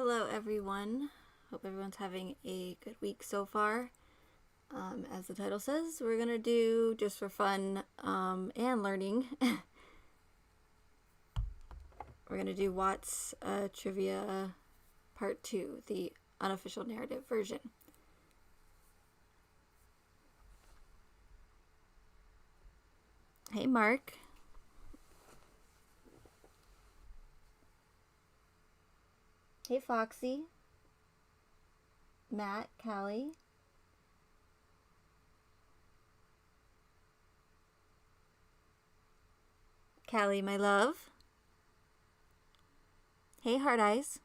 Hello everyone. Hope everyone's having a good week so far. As the title says, we're going to do, just for fun and learning, we're going to do Watts Trivia Part 2, the unofficial narrative version. Hey Mark. Hey Foxy. Matt, Callie. Callie, my love. Hey Hard Eyes.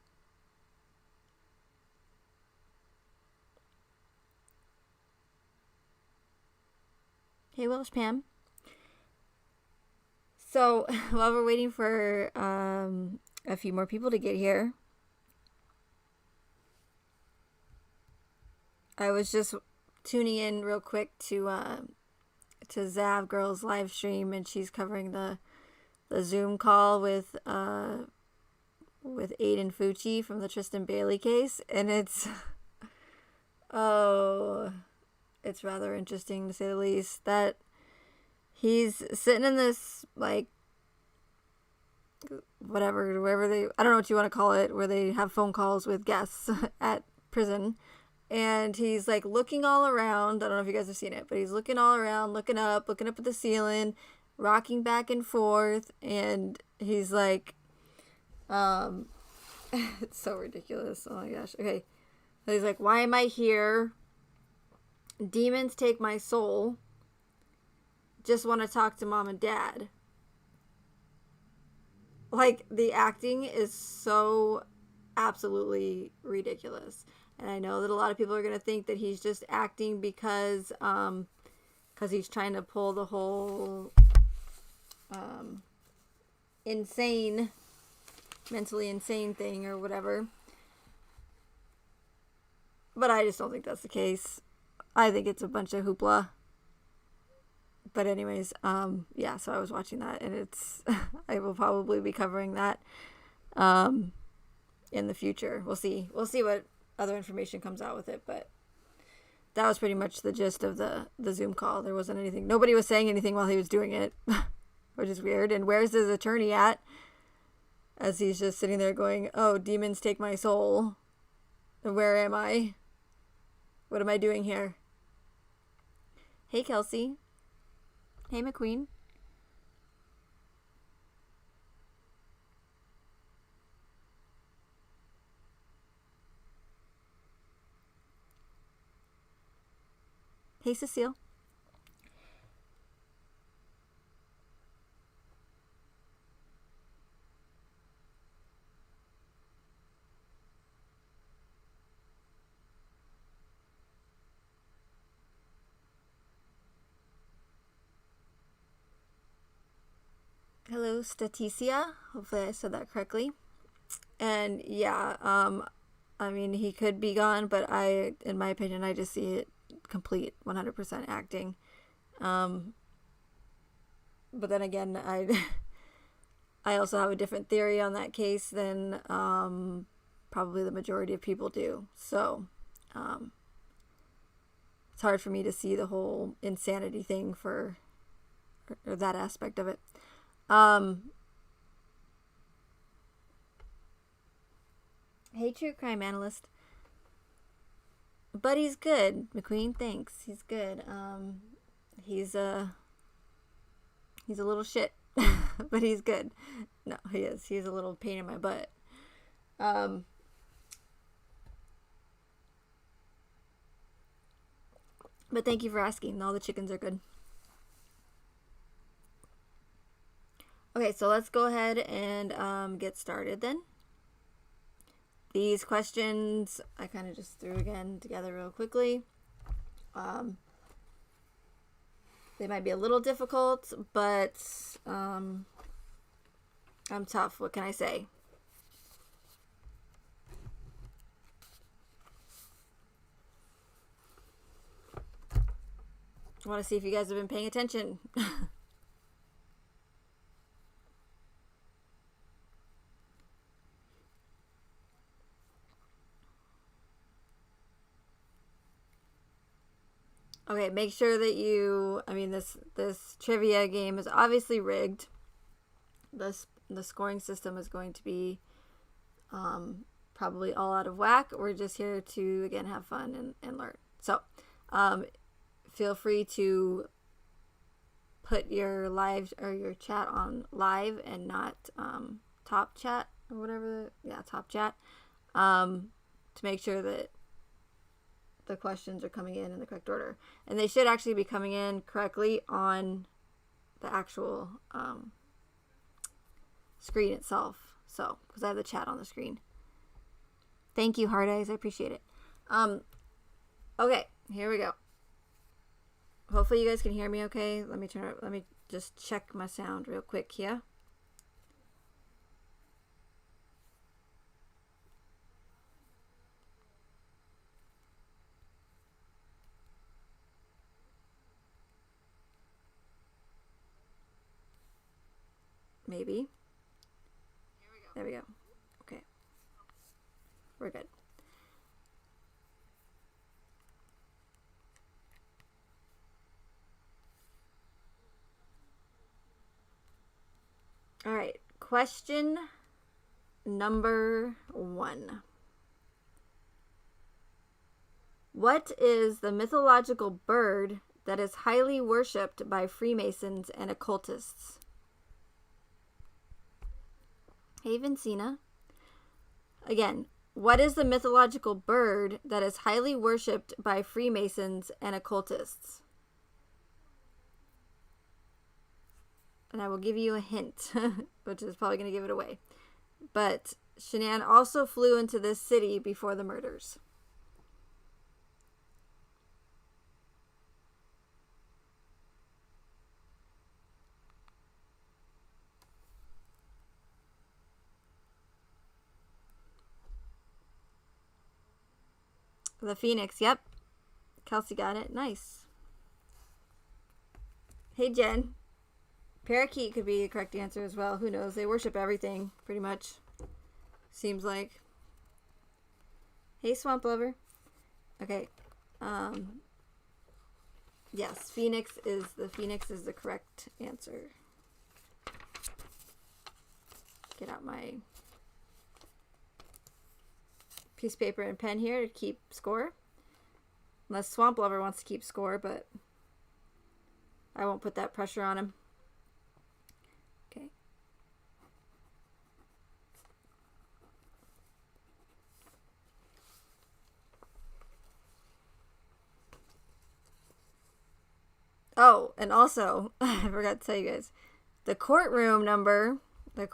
Hey Welsh Pam. So, while we're waiting for a few more people to get here, I was just tuning in real quick to Zav Girl's live stream, and she's covering the Zoom call with Aiden Fucci from the Tristan Bailey case, and it's it's rather interesting to say the least that he's sitting in this, like, wherever they, I don't know what you want to call it, where they have phone calls with guests at prison. And he's like looking all around. I don't know if you guys have seen it, but he's looking all around, looking up at the ceiling, rocking back and forth. And he's like, it's so ridiculous. Oh my gosh. Okay. So he's like, why am I here? Demons take my soul. Just want to talk to mom and dad. Like, the acting is so absolutely ridiculous. And I know that a lot of people are going to think that he's just acting because he's trying to pull the whole mentally insane thing or whatever. But I just don't think that's the case. I think it's a bunch of hoopla. But anyways, yeah, so I was watching that, and it's I will probably be covering that in the future. We'll see what other information comes out with it, but that was pretty much the gist of the Zoom call. There wasn't anything, nobody was saying anything while he was doing it, which is weird. And where's his attorney at, as he's just sitting there going, oh, demons take my soul, and where am I, what am I doing here? Hey Kelsey. Hey McQueen. Hey, Cecile. Hello, Staticia. Hopefully I said that correctly. And yeah, I mean, he could be gone, but in my opinion, I just see it complete 100% acting. But then again, I also have a different theory on that case than probably the majority of people do. So it's hard for me to see the whole insanity thing or that aspect of it. Hey, true crime analyst. But he's good, McQueen. Thanks. He's good. He's a little shit, but he's good. No, he is. He's a little pain in my butt. But thank you for asking. All the chickens are good. Okay, so let's go ahead and get started then. These questions I kind of just threw again together real quickly. They might be a little difficult, but I'm tough. What can I say? I want to see if you guys have been paying attention. Okay, make sure that you, I mean, this trivia game is obviously rigged. The scoring system is going to be probably all out of whack. We're just here to, again, have fun and learn. So feel free to put your live or your chat on live and not top chat or whatever. Top chat, to make sure that the questions are coming in the correct order. And they should actually be coming in correctly on the actual screen itself. So, because I have the chat on the screen. Thank you, Hard Eyes. I appreciate it. Okay, here we go. Hopefully you guys can hear me okay. Let me just check my sound real quick here. Maybe. There we go. Okay. We're good. All right. Question number 1. What is the mythological bird that is highly worshipped by Freemasons and occultists? Hey, Vincina. Again, what is the mythological bird that is highly worshipped by Freemasons and occultists? And I will give you a hint, which is probably going to give it away. But Shanann also flew into this city before the murders. The Phoenix, yep. Kelsey got it. Nice. Hey, Jen. Parakeet could be the correct answer as well. Who knows? They worship everything, pretty much. Seems like. Hey, Swamp Lover. Okay. Yes, Phoenix is the correct answer. Get out my piece of paper and pen here to keep score. Unless Swamp Lover wants to keep score, but I won't put that pressure on him. Okay. Oh, and also, I forgot to tell you guys, the courtroom number, let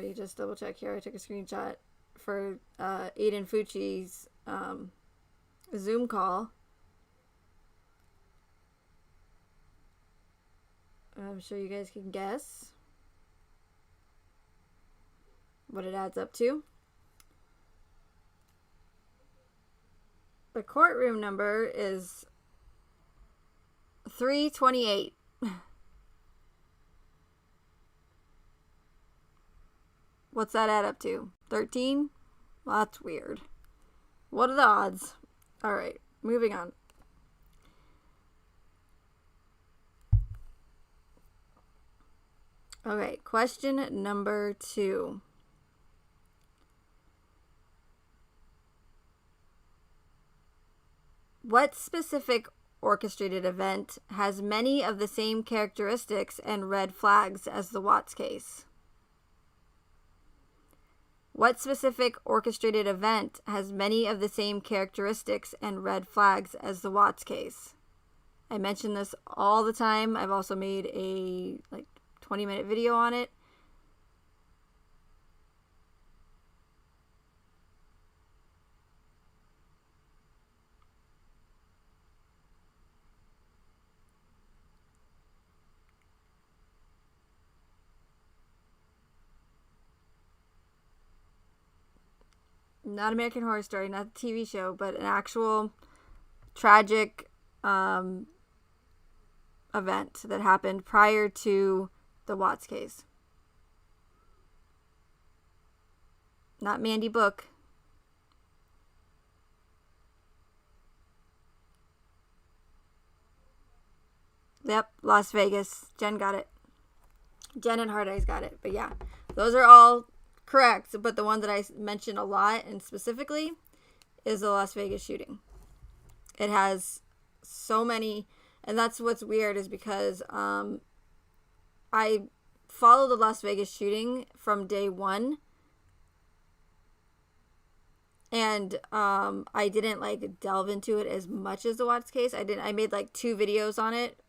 me just double check here. I took a screenshot for Aiden Fucci's Zoom call. I'm sure you guys can guess what it adds up to. The courtroom number is 328. What's that add up to? 13? Well, that's weird. What are the odds? All right, moving on. Okay, question number 2. What specific orchestrated event has many of the same characteristics and red flags as the Watts case? What specific orchestrated event has many of the same characteristics and red flags as the Watts case? I mention this all the time. I've also made a 20-minute video on it. Not American Horror Story, not the TV show, but an actual tragic event that happened prior to the Watts case. Not Mandy Book. Yep, Las Vegas. Jen got it. Jen and Hard Eyes got it. But yeah, those are all correct. But the one that I mentioned a lot and specifically is the Las Vegas shooting. It has so many, and that's what's weird is because I followed the Las Vegas shooting from day one. And I didn't like delve into it as much as the Watts case. I made like 2 videos on it.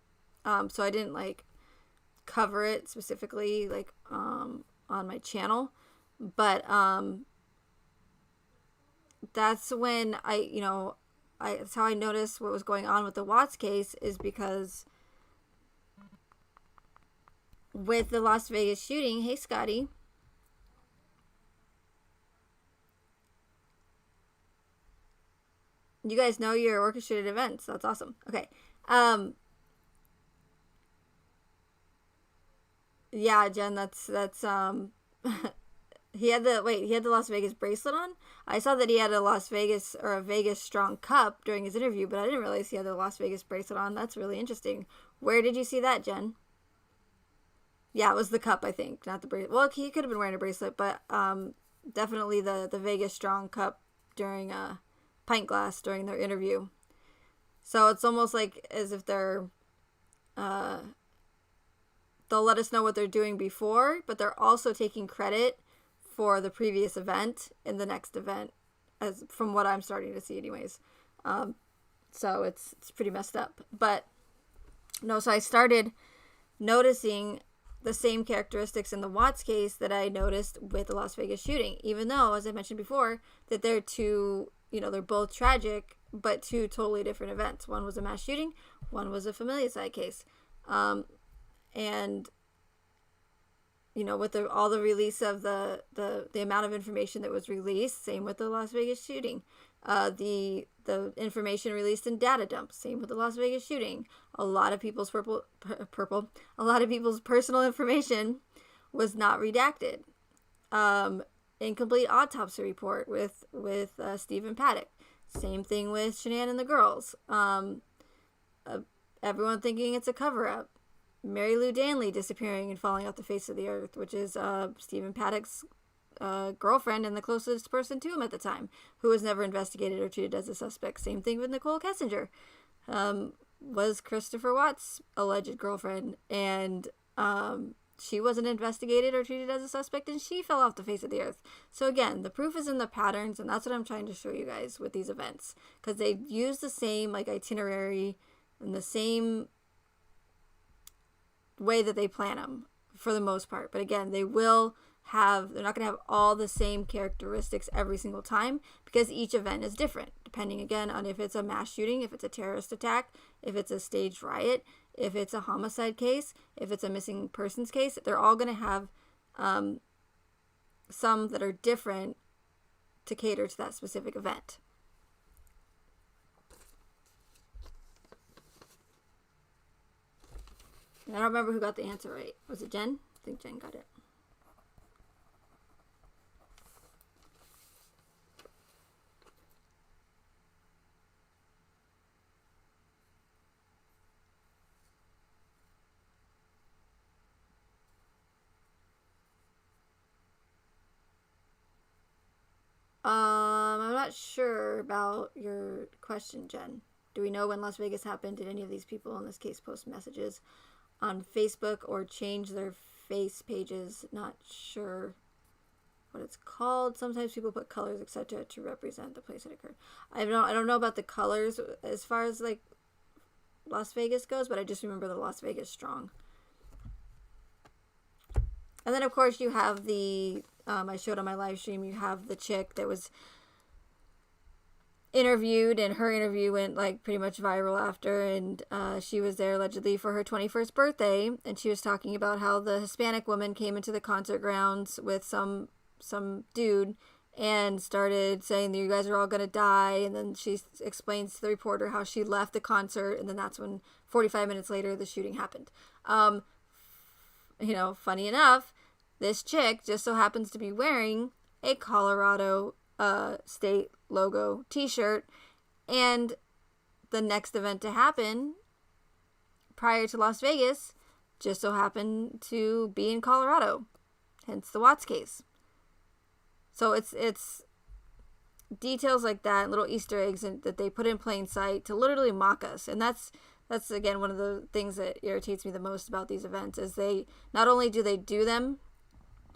So I didn't like cover it specifically like on my channel. But that's when that's how I noticed what was going on with the Watts case, is because with the Las Vegas shooting, hey Scotty, you guys know your orchestrated events. That's awesome. Okay. Yeah, Jen, that's he had the Las Vegas bracelet on. I saw that he had a Las Vegas or a Vegas Strong cup during his interview, but I didn't realize he had the Las Vegas bracelet on. That's really interesting. Where did you see that, Jen? Yeah, it was the cup, I think, not the bracelet. Well, he could have been wearing a bracelet, but definitely the Vegas Strong cup during pint glass during their interview. So it's almost like as if they'll let us know what they're doing before, but they're also taking credit for the previous event in the next event, as from what I'm starting to see anyways. So it's pretty messed up. But no, so I started noticing the same characteristics in the Watts case that I noticed with the Las Vegas shooting, even though, as I mentioned before, that they're they're both tragic, but 2 totally different events. One was a mass shooting, one was a familicide case. And with all the release of the amount of information that was released, same with the Las Vegas shooting. The information released in data dumps, same with the Las Vegas shooting. A lot of people's a lot of people's personal information was not redacted. Incomplete autopsy report with Stephen Paddock. Same thing with Shanann and the girls. Everyone thinking it's a cover-up. Mary Lou Danley disappearing and falling off the face of the earth, which is Stephen Paddock's girlfriend and the closest person to him at the time, who was never investigated or treated as a suspect. Same thing with Nicole Kessinger. Was Christopher Watts' alleged girlfriend, and she wasn't investigated or treated as a suspect, and she fell off the face of the earth. So again, the proof is in the patterns, and that's what I'm trying to show you guys with these events, because they use the same itinerary and the same way that they plan them for the most part. But again, they're not going to have all the same characteristics every single time, because each event is different, depending again on if it's a mass shooting, if it's a terrorist attack, if it's a staged riot, if it's a homicide case, if it's a missing persons case. They're all going to have some that are different to cater to that specific event. I don't remember who got the answer right. Was it Jen? I think Jen got it. I'm not sure about your question, Jen. Do we know when Las Vegas happened? Did any of these people in this case post messages on Facebook or change their face pages? Not sure what it's called. Sometimes people put colors, etc., to represent the place it occurred. I don't know about the colors as far as like Las Vegas goes, but I just remember the Las Vegas Strong. And then of course you have the I showed on my live stream, you have the chick that was interviewed, and her interview went like pretty much viral after, and she was there allegedly for her 21st birthday, and she was talking about how the Hispanic woman came into the concert grounds with some dude and started saying that you guys are all gonna die, and then she explains to the reporter how she left the concert, and then that's when 45 minutes later the shooting happened. Funny enough, this chick just so happens to be wearing a Colorado state logo t-shirt, and the next event to happen prior to Las Vegas just so happened to be in Colorado, hence the Watts case. So it's details like that, little Easter eggs that they put in plain sight to literally mock us. And that's again one of the things that irritates me the most about these events is they not only do they do them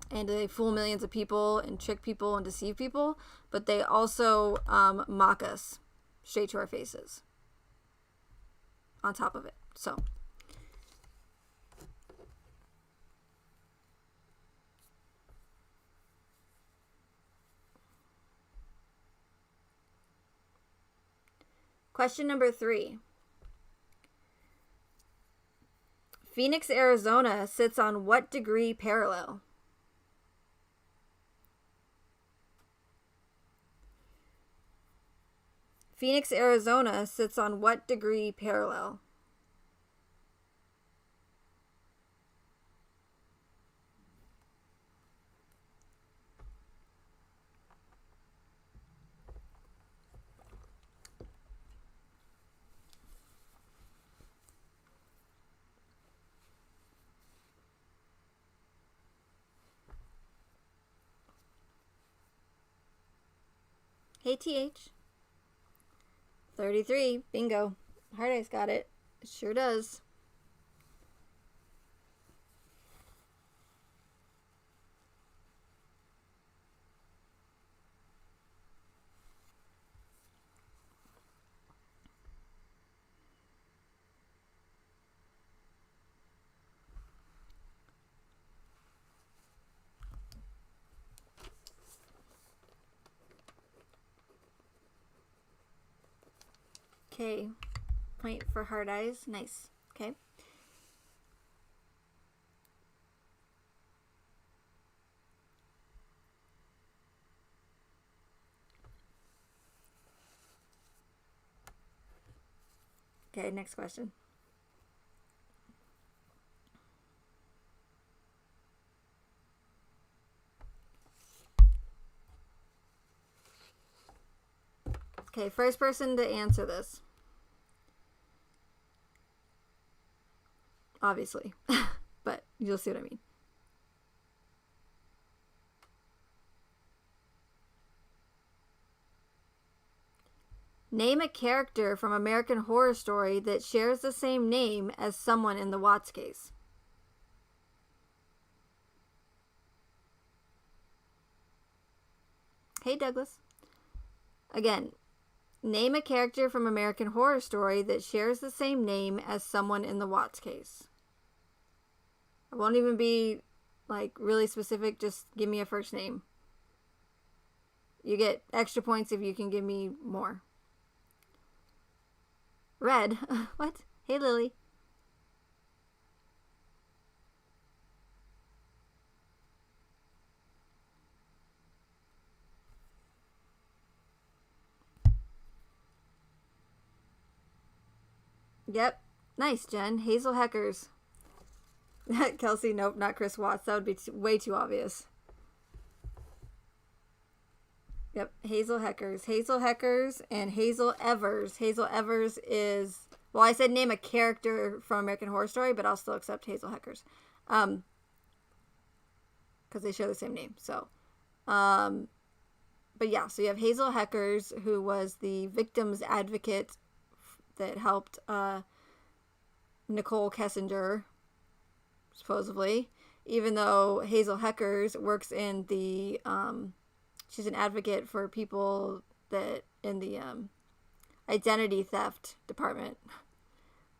and they fool millions of people and trick people and deceive people, but they also mock us straight to our faces on top of it. So question number 3. Phoenix, Arizona sits on what degree parallel? Phoenix, Arizona sits on what degree parallel? Hey, TH. 33. Bingo. Hard Eyes got it. It sure does. Okay, point for Hard Eyes. Nice. Okay. Okay, next question. Okay, first person to answer this. Obviously. But you'll see what I mean. Name a character from American Horror Story that shares the same name as someone in the Watts case. Hey, Douglas. Again, name a character from American Horror Story that shares the same name as someone in the Watts case. I won't even be, like, really specific. Just give me a first name. You get extra points if you can give me more. Red. What? Hey, Lily. Yep. Nice, Jen. Hazel Heckers. Kelsey, nope, not Chris Watts. That would be way too obvious. Yep, Hazel Heckers. Hazel Heckers and Hazel Evers. Hazel Evers is... Well, I said name a character from American Horror Story, but I'll still accept Hazel Heckers. Because they share the same name. So, but yeah, so you have Hazel Heckers, who was the victim's advocate that helped Nicole Kessinger, supposedly, even though Hazel Heckers works in the she's an advocate for people that in the identity theft department.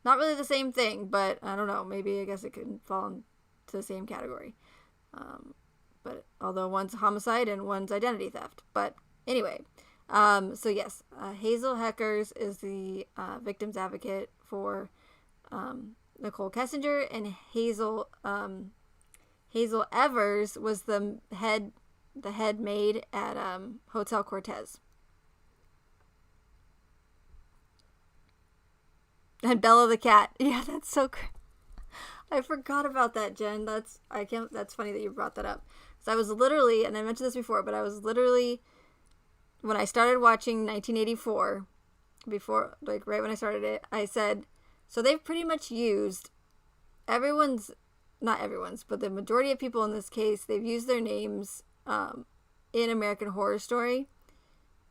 Not really the same thing, but I don't know, maybe I guess it could fall into the same category, but although one's homicide and one's identity theft. But anyway, so yes, Hazel Heckers is the victim's advocate for Nicole Kessinger, and Hazel Evers was the head maid at Hotel Cortez. And Bella the cat. Yeah, that's so I forgot about that, Jen. That's funny that you brought that up. So I was literally, and I mentioned this before, but I was literally, when I started watching 1984, before, like right when I started it, I said, So they've pretty much used not everyone's, but the majority of people in this case, they've used their names in American Horror Story,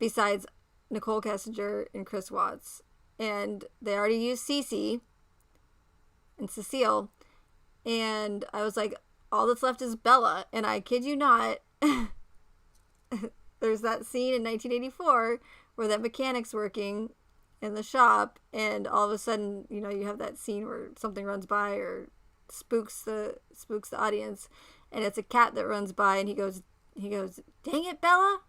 besides Nicole Kessinger and Chris Watts. And they already used Cece and Cecile. And I was like, all that's left is Bella. And I kid you not, there's that scene in 1984 where that mechanic's working in the shop, and all of a sudden, you have that scene where something runs by or spooks the audience, and it's a cat that runs by, and he goes, "Dang it, Bella!"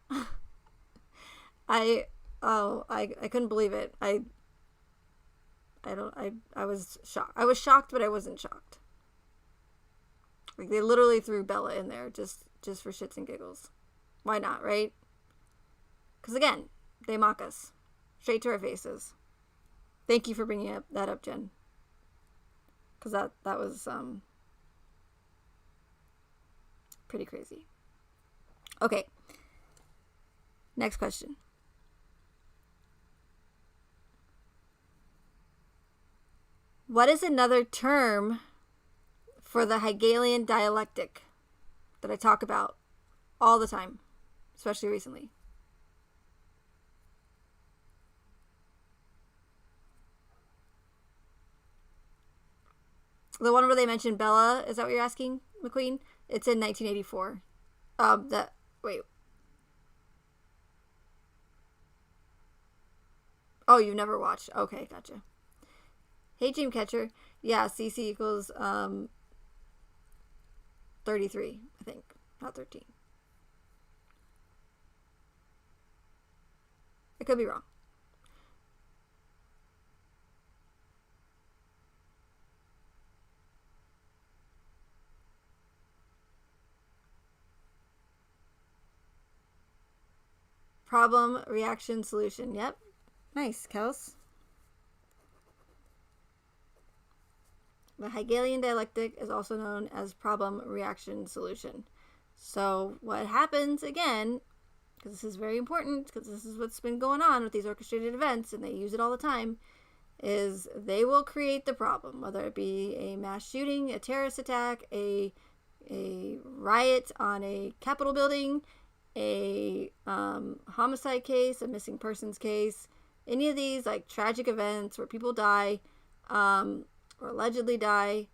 I couldn't believe it. I was shocked. I was shocked, but I wasn't shocked. Like, they literally threw Bella in there just for shits and giggles. Why not, right? Because again, they mock us straight to our faces. Thank you for bringing that up, Jen. Because that was pretty crazy. Okay. Next question. What is another term for the Hegelian dialectic that I talk about all the time, especially recently? The one where they mentioned Bella, is that what you're asking, McQueen? It's in 1984. Wait. Oh, you've never watched. Okay, gotcha. Hey, Dreamcatcher. Yeah, CC equals 33, I think. Not 13. I could be wrong. Problem, reaction, solution. Yep. Nice, Kels. The Hegelian dialectic is also known as problem, reaction, solution. So what happens, again, because this is very important, because this is what's been going on with these orchestrated events, and they use it all the time, is they will create the problem, whether it be a mass shooting, a terrorist attack, a riot on a Capitol building, a homicide case, a missing persons case, any of these like tragic events where people die or allegedly die.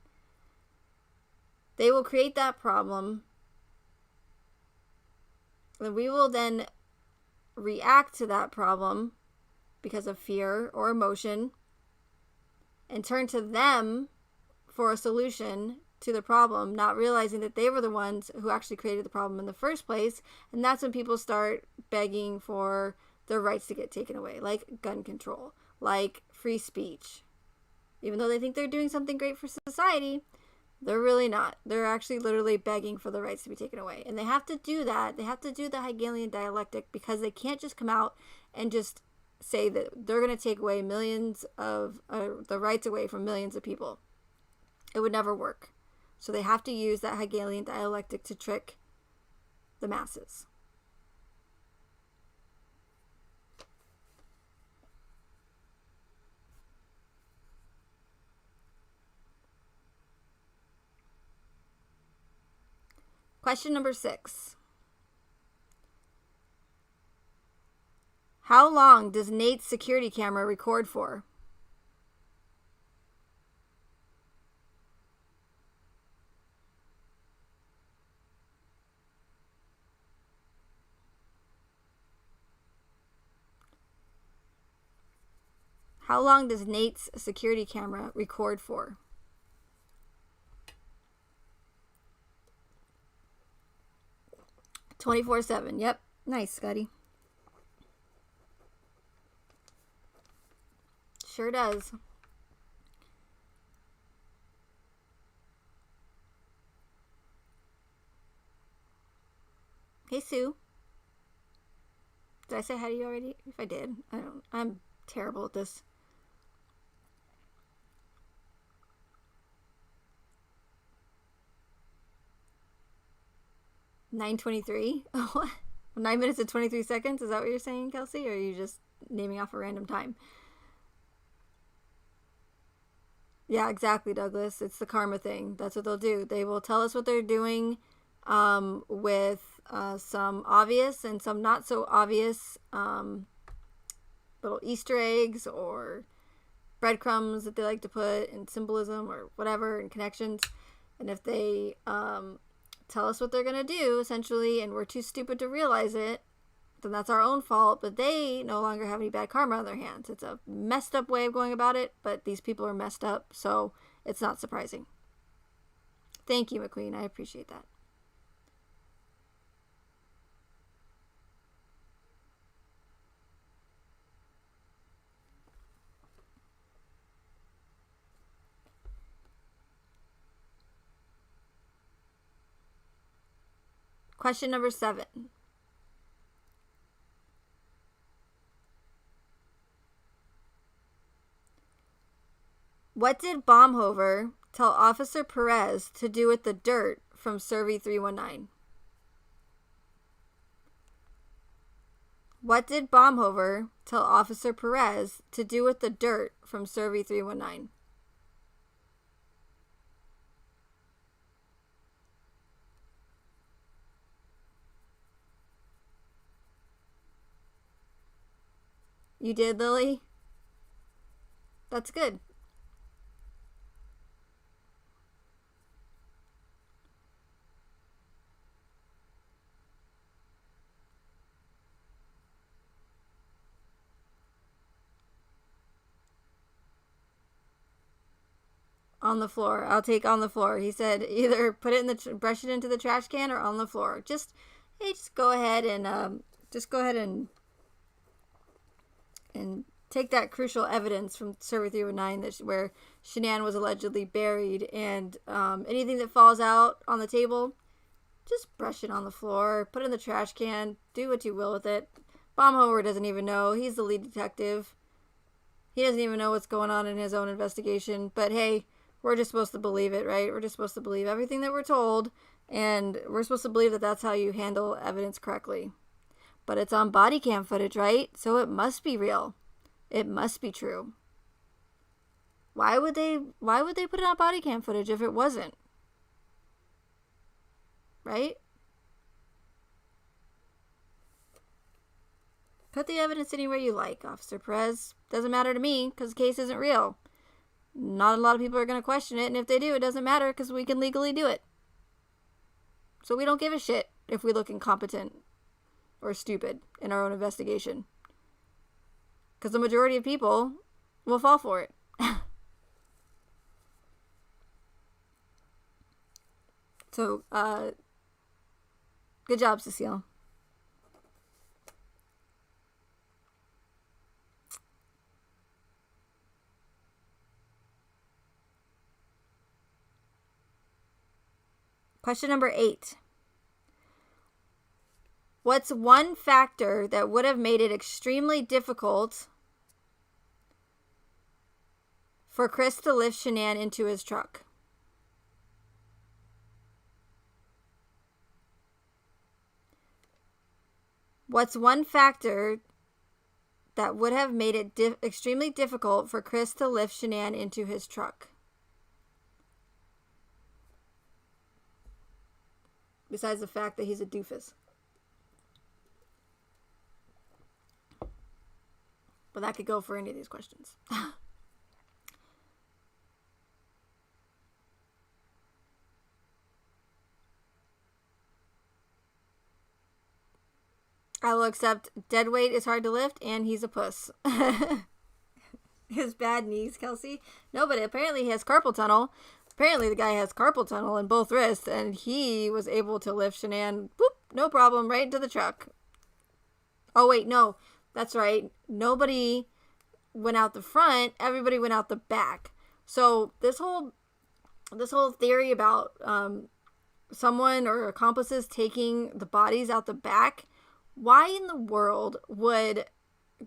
They will create that problem, and we will then react to that problem because of fear or emotion and turn to them for a solution to the problem, not realizing that they were the ones who actually created the problem in the first place. And that's when people start begging for their rights to get taken away, like gun control, like free speech. Even though they think they're doing something great for society, they're really not. They're actually literally begging for the rights to be taken away. And they have to do that. They have to do the Hegelian dialectic, because they can't just come out and just say that they're going to take away millions of the rights away from millions of people. It would never work. So they have to use that Hegelian dialectic to trick the masses. Question number 6. How long does Nate's security camera record for? How long does Nate's security camera record for? "24/7. Yep. Nice, Scotty. Sure does. Hey, Sue. Did I say hi to you already? If I did, I'm terrible at this. "9:23. 9 minutes and 23 seconds. Is that what you're saying, Kelsey? Or are you just naming off a random time? Yeah, exactly, Douglas. It's the karma thing. That's what they'll do. They will tell us what they're doing with some obvious and some not so obvious little Easter eggs or breadcrumbs that they like to put in symbolism or whatever and connections. And if they tell us what they're going to do, essentially, and we're too stupid to realize it, then that's our own fault. But they no longer have any bad karma on their hands. It's a messed up way of going about it, but these people are messed up, so it's not surprising. Thank you, McQueen. I appreciate that. Question number 7. What did Baumhover tell Officer Perez to do with the dirt from Survey 319? What did Baumhover tell Officer Perez to do with the dirt from Survey 319? You did, Lily? That's good. On the floor. I'll take on the floor. He said either put it in the brush it into the trash can or on the floor. Just go ahead and take that crucial evidence from Survey 319 where Shanann was allegedly buried, and anything that falls out on the table, just brush it on the floor, put it in the trash can, do what you will with it. Baumhover doesn't even know. He's the lead detective. He doesn't even know what's going on in his own investigation. But hey, we're just supposed to believe it, right? We're just supposed to believe everything that we're told, and we're supposed to believe that that's how you handle evidence correctly. But it's on body cam footage, right? So it must be real. It must be true. Why would they put it on body cam footage if it wasn't? Right? Put the evidence anywhere you like, Officer Perez. Doesn't matter to me because the case isn't real. Not a lot of people are going to question it, and if they do, it doesn't matter because we can legally do it. So we don't give a shit if we look incompetent or stupid in our own investigation. Because the majority of people will fall for it. So, good job, Cecile. Question number 8. What's one factor that would have made it extremely difficult for Chris to lift Shanann into his truck? What's one factor that would have made it extremely difficult for Chris to lift Shanann into his truck? Besides the fact that he's a doofus. But that could go for any of these questions. I will accept dead weight is hard to lift and he's a puss. His bad knees, Kelsey. No, but apparently he has carpal tunnel. Apparently the guy has carpal tunnel in both wrists, and he was able to lift Shanann, boop, no problem, right into the truck. Oh, wait, no. That's right. Nobody went out the front. Everybody went out the back. So this whole theory about someone or accomplices taking the bodies out the back, why in the world would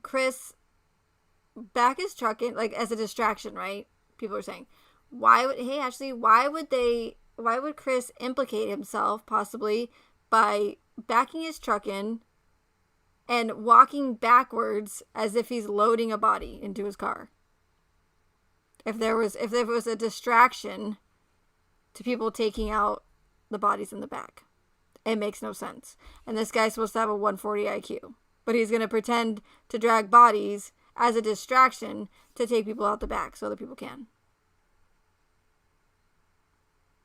Chris back his truck in, like, as a distraction, right? People are saying, why would Chris implicate himself possibly by backing his truck in and walking backwards as if he's loading a body into his car? If there was a distraction to people taking out the bodies in the back. It makes no sense. And this guy's supposed to have a 140 IQ. But he's going to pretend to drag bodies as a distraction to take people out the back so other people can.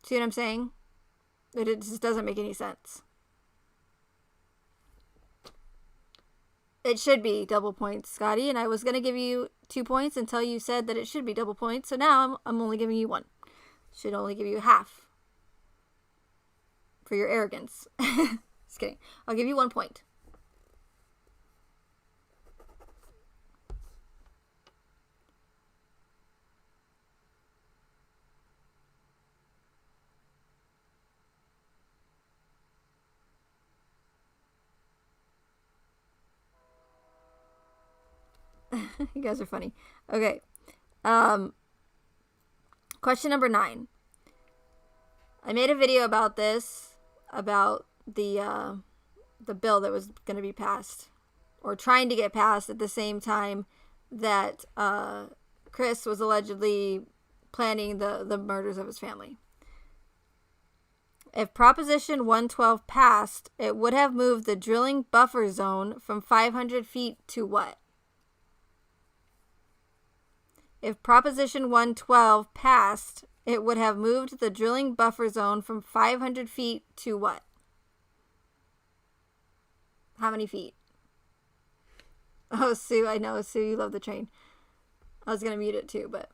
See what I'm saying? It just doesn't make any sense. It should be double points, Scotty. And I was going to give you 2 points until you said that it should be double points. So now I'm only giving you 1. Should only give you half. For your arrogance. Just kidding. I'll give you 1 point. You guys are funny. Okay. Question number 9. I made a video about this, about the bill that was going to be passed, or trying to get passed at the same time that Chris was allegedly planning the murders of his family. If Proposition 112 passed, it would have moved the drilling buffer zone from 500 feet to what? If Proposition 112 passed, it would have moved the drilling buffer zone from 500 feet to what? How many feet? Oh, Sue, I know. Sue, you love the train. I was going to mute it too, but...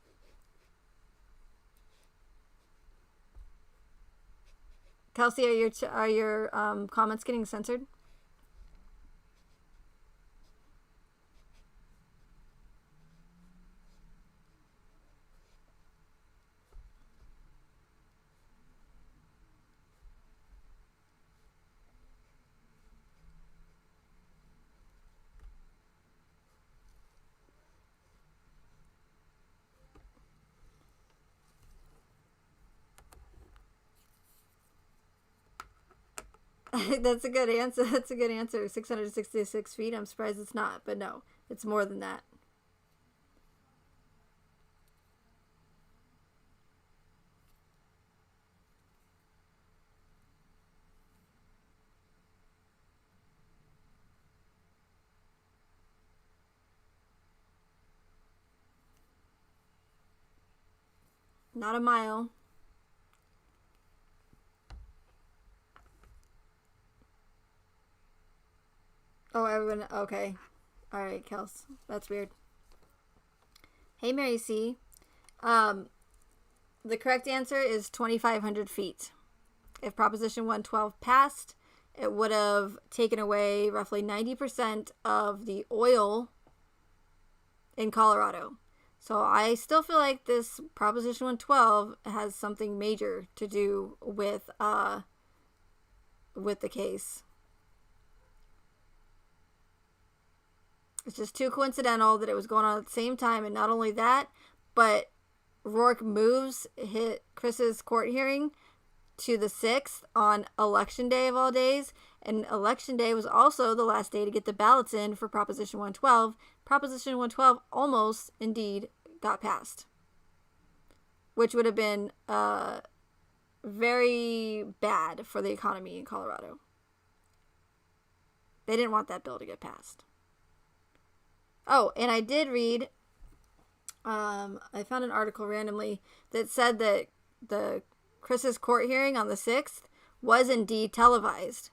Kelsey, are your comments getting censored? That's a good answer. That's a good answer. 666 feet. I'm surprised it's not, but no, it's more than that. Not a mile. Oh, everyone. Okay. All right, Kels. That's weird. Hey, Mary C. The correct answer is 2,500 feet. If Proposition 112 passed, it would have taken away roughly 90% of the oil in Colorado. So I still feel like this Proposition 112 has something major to do with the case. It's just too coincidental that it was going on at the same time. And not only that, but Rourke moves hit Chris's court hearing to the 6th on Election Day of all days. And Election Day was also the last day to get the ballots in for Proposition 112. Proposition 112 almost, indeed, got passed. Which would have been very bad for the economy in Colorado. They didn't want that bill to get passed. Oh, and I did read, I found an article randomly that said that the Chris's court hearing on the 6th was indeed televised.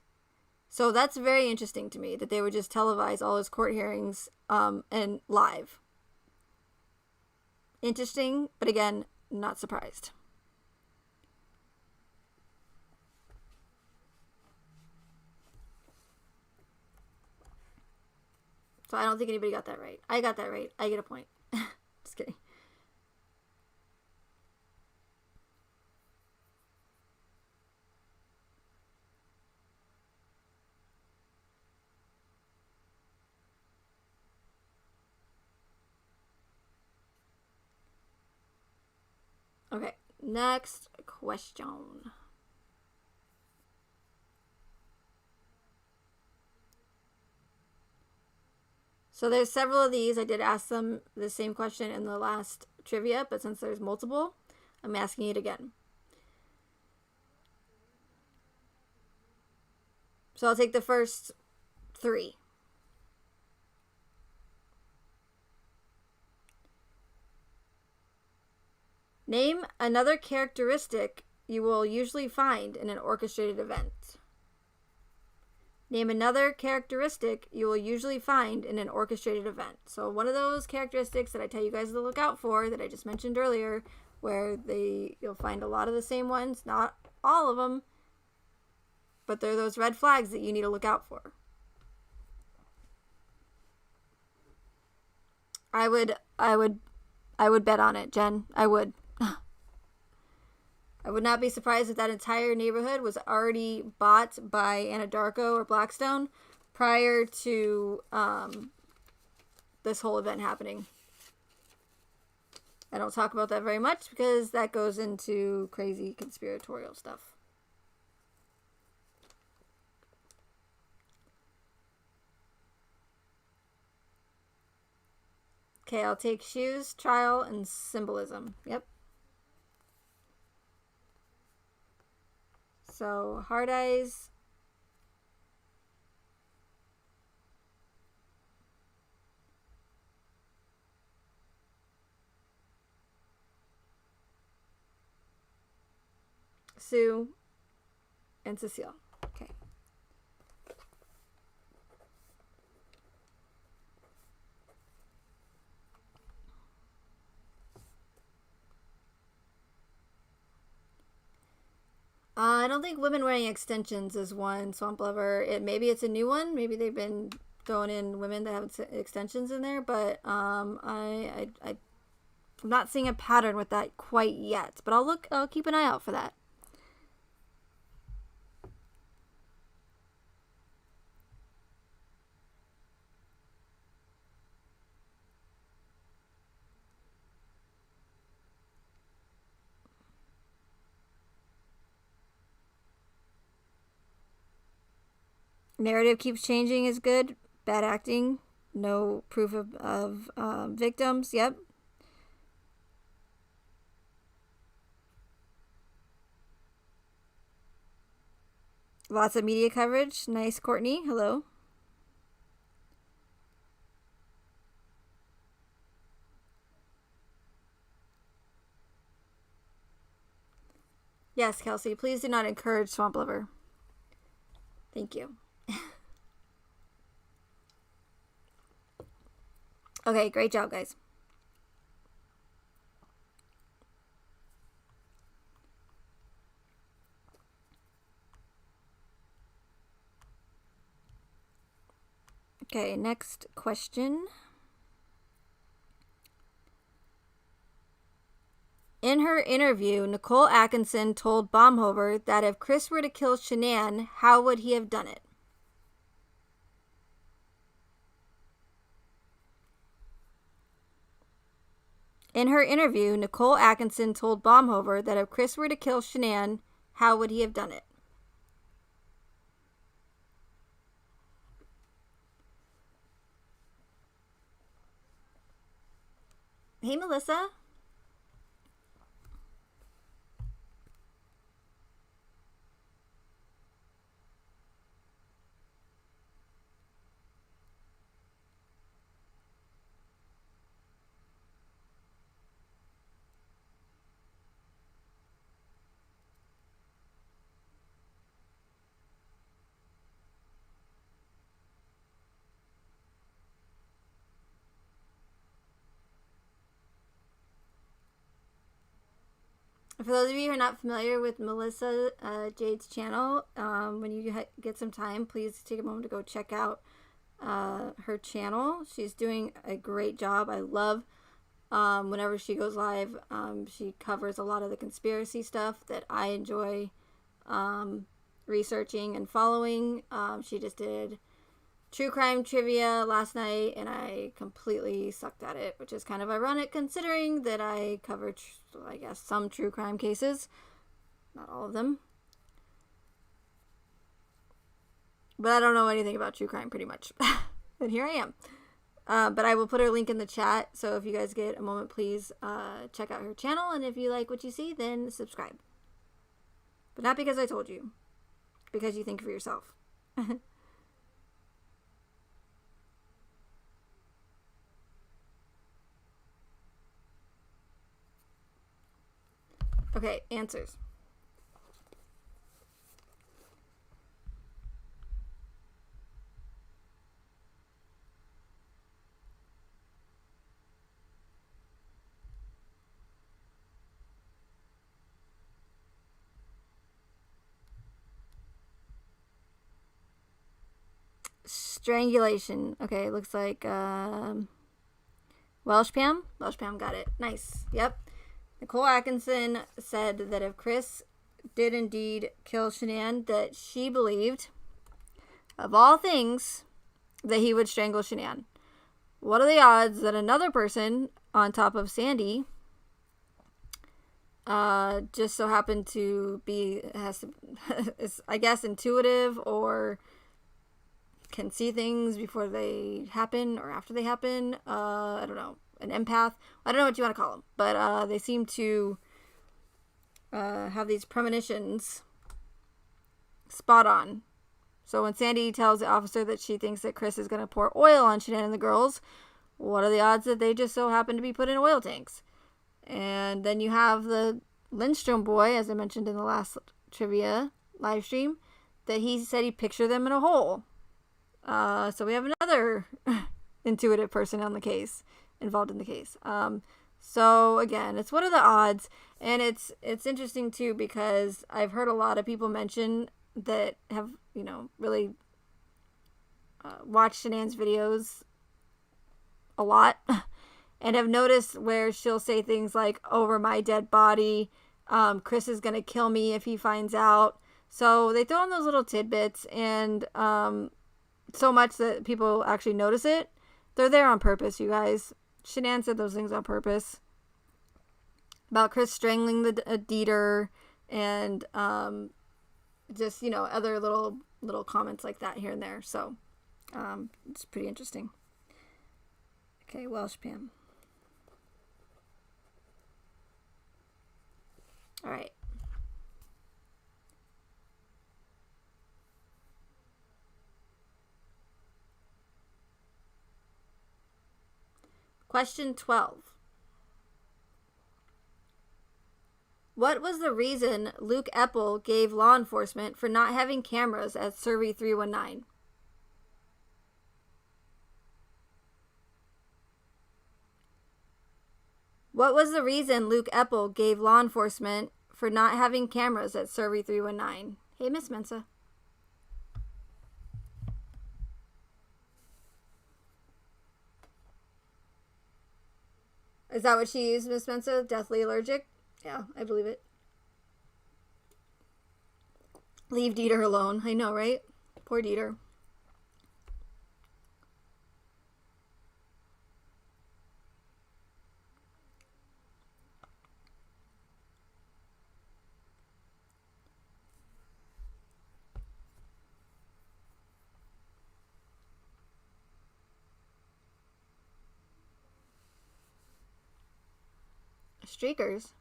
So that's very interesting to me that they would just televise all his court hearings and live. Interesting, but again, not surprised. So I don't think anybody got that right. I got that right. I get a point. Just kidding. Okay, next question. So there's several of these. I did ask them the same question in the last trivia, but since there's multiple, I'm asking it again. So I'll take the first 3. Name another characteristic you will usually find in an orchestrated event. Name another characteristic you will usually find in an orchestrated event. So one of those characteristics that I tell you guys to look out for that I just mentioned earlier, where you'll find a lot of the same ones, not all of them, but they're those red flags that you need to look out for. I would bet on it, Jen. I would. I would not be surprised if that entire neighborhood was already bought by Anadarko or Blackstone prior to this whole event happening. I don't talk about that very much because that goes into crazy conspiratorial stuff. Okay, I'll take shoes, trial, and symbolism. Yep. So, hard eyes. Sue and Cecile. Okay. I don't think women wearing extensions is one, Swamp Lover. Maybe it's a new one. Maybe they've been throwing in women that have extensions in there, but I'm not seeing a pattern with that quite yet. But I'll keep an eye out for that. Narrative keeps changing is good. Bad acting. No proof of victims. Yep. Lots of media coverage. Nice, Courtney. Hello. Yes, Kelsey. Please do not encourage Swamp Lover. Thank you. Okay, great job, guys. Okay, next question. In her interview, Nicole Atkinson told Baumhover that if Chris were to kill Shanann, how would he have done it? In her interview, Nicole Atkinson told Baumhover that if Chris were to kill Shanann, how would he have done it? Hey, Melissa. For those of you who are not familiar with Melissa Jade's channel, when you get some time, please take a moment to go check out her channel. She's doing a great job. I love whenever she goes live. She covers a lot of the conspiracy stuff that I enjoy researching and following. She just did true crime trivia last night, and I completely sucked at it, which is kind of ironic considering that I cover, I guess, some true crime cases. Not all of them. But I don't know anything about true crime, pretty much. But here I am. But I will put her link in the chat. So if you guys get a moment, please check out her channel. And if you like what you see, then subscribe. But not because I told you. Because you think for yourself. Okay, answers. Strangulation. Okay, looks like Welsh Pam. Welsh Pam got it. Nice. Yep. Nicole Atkinson said that if Chris did indeed kill Shanann, that she believed, of all things, that he would strangle Shanann. What are the odds that another person on top of Sandy just so happened to be, is, I guess, intuitive or can see things before they happen or after they happen? I don't know. An empath. I don't know what you want to call them, but they seem to have these premonitions spot on. So when Sandy tells the officer that she thinks that Chris is going to pour oil on Shanann and the girls, what are the odds that they just so happen to be put in oil tanks? And then you have the Lindstrom boy, as I mentioned in the last trivia live stream, that he said he pictured them in a hole. So we have another intuitive person on the case, involved in the case. So again, it's what are the odds? And it's interesting too, because I've heard a lot of people mention that have, really watched Shanann's videos a lot and have noticed where she'll say things like, over my dead body, Chris is going to kill me if he finds out. So they throw in those little tidbits, and so much that people actually notice it. They're there on purpose, you guys. Shanann said those things on purpose. About Chris strangling the Dieter and just, other little comments like that here and there. So it's pretty interesting. Okay, Welsh Pam. All right. Question 12. What was the reason Luke Eppel gave law enforcement for not having cameras at Survey 319? What was the reason Luke Eppel gave law enforcement for not having cameras at Survey 319? Hey, Miss Mensa. Is that what she used, Miss Mensa? Deathly allergic? Yeah, I believe it. Leave Dieter alone. I know, right? Poor Dieter. Streakers.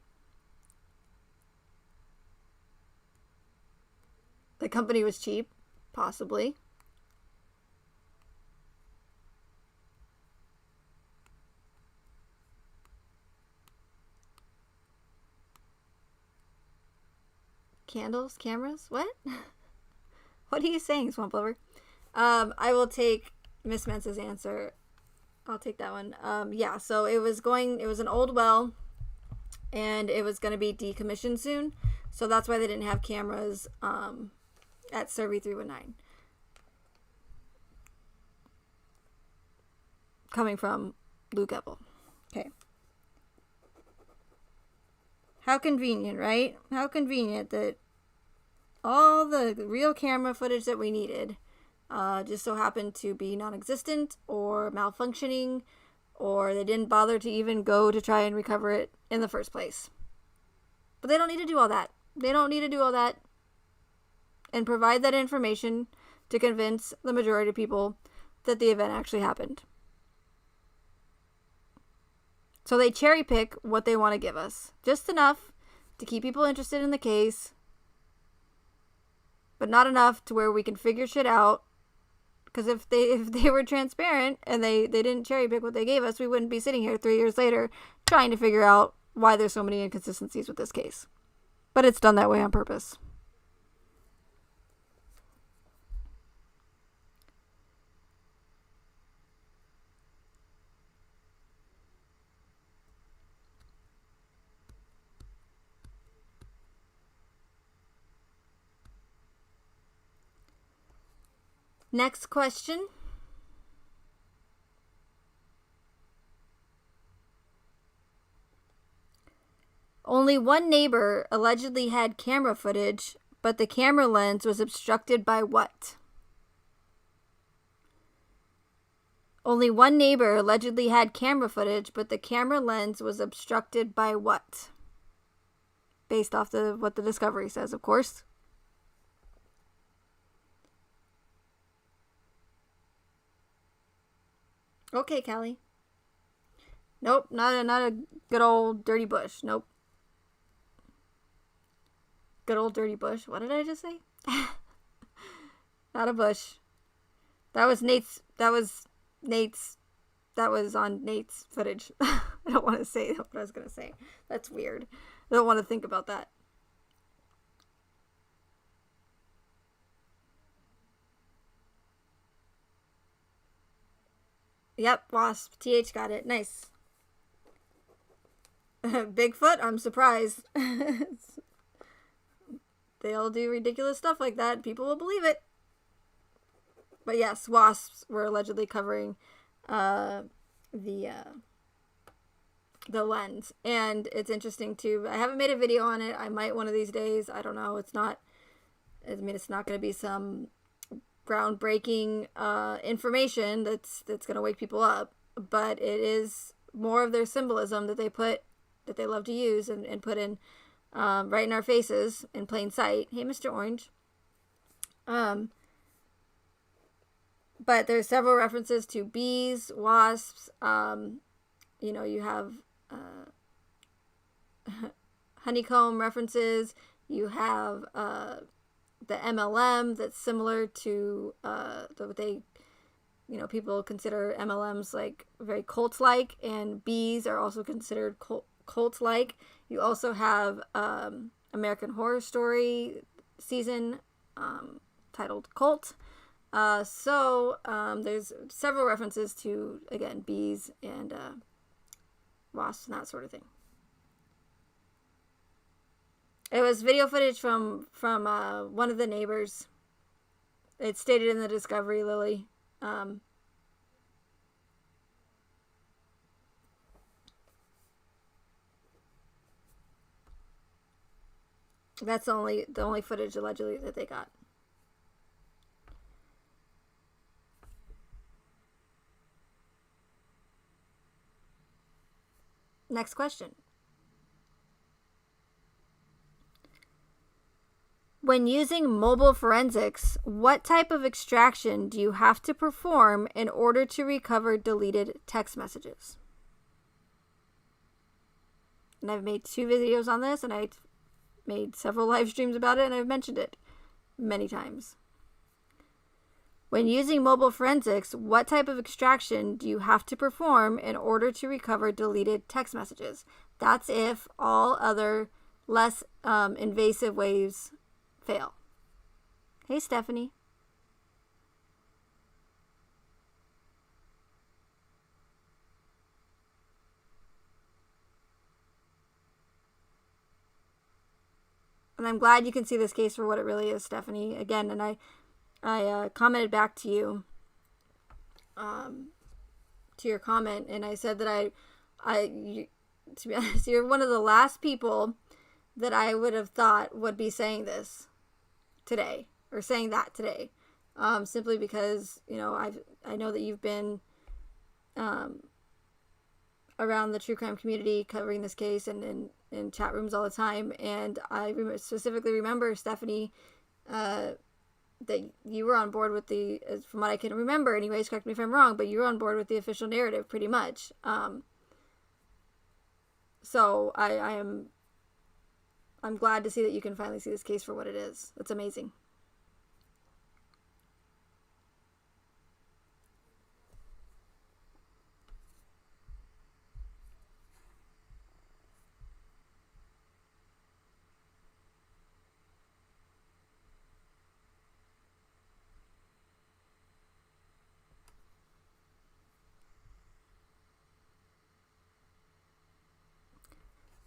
The company was cheap, possibly. Candles, cameras, what? What are you saying, Swamp Lover? I will take Miss Mensa's answer. I'll take that one. Yeah, so it was an old well, and it was going to be decommissioned soon. So that's why they didn't have cameras at Survey 319. Coming from Luke Eppel. Okay. How convenient, right? How convenient that all the real camera footage that we needed just so happened to be non-existent or malfunctioning, or they didn't bother to even go to try and recover it in the first place. But they don't need to do all that. They don't need to do all that and provide that information to convince the majority of people that the event actually happened. So they cherry pick what they want to give us. Just enough to keep people interested in the case, but not enough to where we can figure shit out. Because if they were transparent and they didn't cherry pick what they gave us, we wouldn't be sitting here 3 years later trying to figure out why there's so many inconsistencies with this case. But it's done that way on purpose. Next question. Only one neighbor allegedly had camera footage, but the camera lens was obstructed by what? Only one neighbor allegedly had camera footage, but the camera lens was obstructed by what? Based off what the discovery says, of course. Okay, Callie. Nope, not a good old dirty bush. Nope. Good old dirty bush. What did I just say? Not a bush. That was on Nate's footage. I don't want to say what I was going to say. That's weird. I don't want to think about that. Yep, Wasp. TH got it. Nice. Bigfoot? I'm surprised. They'll do ridiculous stuff like that. People will believe it. But yes, wasps were allegedly covering the lens. And it's interesting too. I haven't made a video on it. I might one of these days. I don't know. It's not going to be some groundbreaking information that's going to wake people up, but it is more of their symbolism that they love to use and put in right in our faces in plain sight. Hey, Mr. Orange. But there's several references to bees, wasps. You have honeycomb references. You have the MLM that's similar to what they, people consider MLMs like very cult-like, and bees are also considered cult-like. You also have American Horror Story season titled Cult. So there's several references to, again, bees and wasps and that sort of thing. It was video footage from one of the neighbors. It's stated in the discovery, Lily. That's the only footage allegedly that they got. Next question. When using mobile forensics, what type of extraction do you have to perform in order to recover deleted text messages? And I've made 2 videos on this, and I've made several live streams about it, and I've mentioned it many times. When using mobile forensics, what type of extraction do you have to perform in order to recover deleted text messages? That's if all other less invasive ways fail. Hey, Stephanie. And I'm glad you can see this case for what it really is, Stephanie. Again, and I commented back to you, to your comment, and I said that to be honest, you're one of the last people that I would have thought would be saying this today, or saying that today, simply because, I know that you've been around the true crime community covering this case and in chat rooms all the time, and I specifically remember, Stephanie, that you were on board with from what I can remember anyways, correct me if I'm wrong, but you were on board with the official narrative pretty much. So I'm glad to see that you can finally see this case for what it is. That's amazing.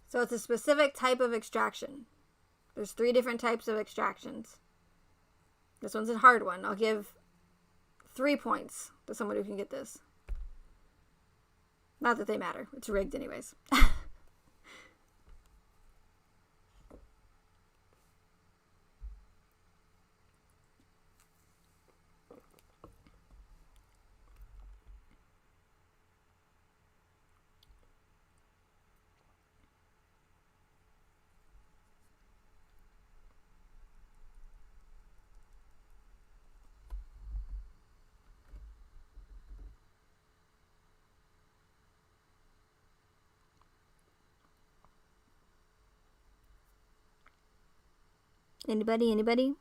So it's a specific type of extraction. There's 3 different types of extractions. This one's a hard one. I'll give 3 points to someone who can get this. Not that they matter. It's rigged anyways. Anybody?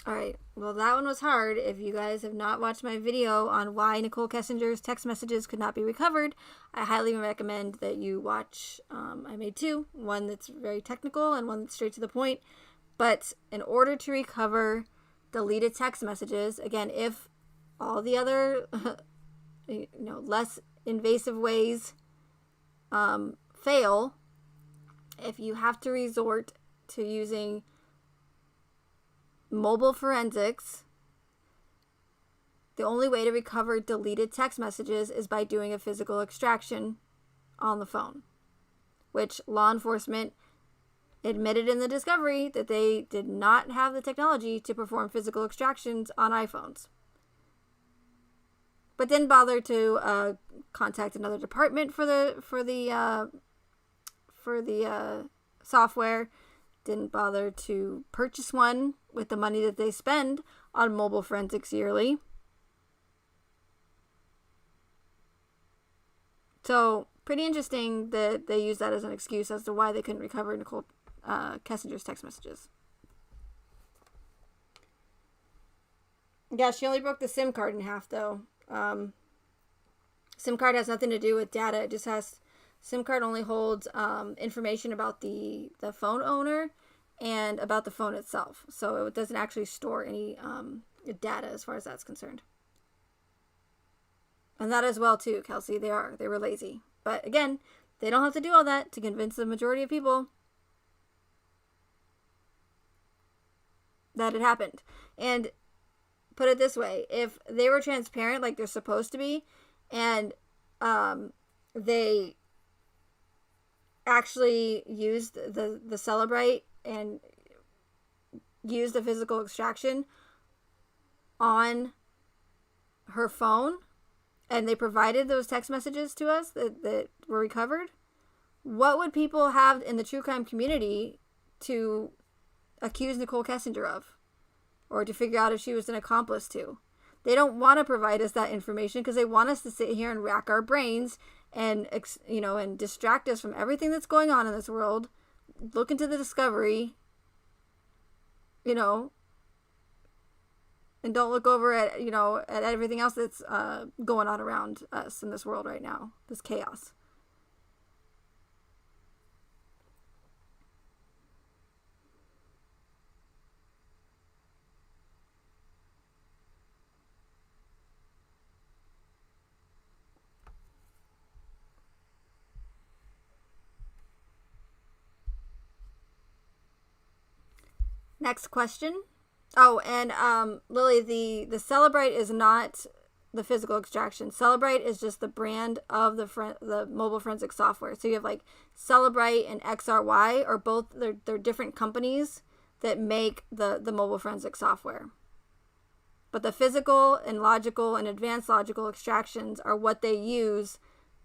Alright, well that one was hard. If you guys have not watched my video on why Nicole Kessinger's text messages could not be recovered, I highly recommend that you watch. I made 2. One that's very technical and one that's straight to the point. But in order to recover deleted text messages, again, if all the other less invasive ways fail, if you have to resort to using mobile forensics, the only way to recover deleted text messages is by doing a physical extraction on the phone, which law enforcement admitted in the discovery that they did not have the technology to perform physical extractions on iPhones, but didn't bother to contact another department for the software. Didn't bother to purchase one with the money that they spend on mobile forensics yearly. So pretty interesting that they use that as an excuse as to why they couldn't recover Nicole Kessinger's text messages. Yeah, she only broke the SIM card in half, though. SIM card has nothing to do with data. It just has... SIM card only holds information about the phone owner and about the phone itself. So it doesn't actually store any data as far as that's concerned. And that as well, too, Kelsey. They were lazy. But again, they don't have to do all that to convince the majority of people that it happened. And put it this way, if they were transparent like they're supposed to be, and they actually used the Celebrite and used a physical extraction on her phone, and they provided those text messages to us that were recovered, what would people have in the true crime community to accuse Nicole Kessinger of, or to figure out if she was an accomplice to? They don't want to provide us that information because they want us to sit here and rack our brains and and distract us from everything that's going on in this world, look into the discovery, and don't look over at at everything else that's going on around us in this world right now, this chaos. Next question. Oh, and Lily, the Celebrite is not the physical extraction. Celebrite is just the brand of the mobile forensic software. So you have like Celebrite and XRY, or both. They're different companies that make the mobile forensic software. But the physical and logical and advanced logical extractions are what they use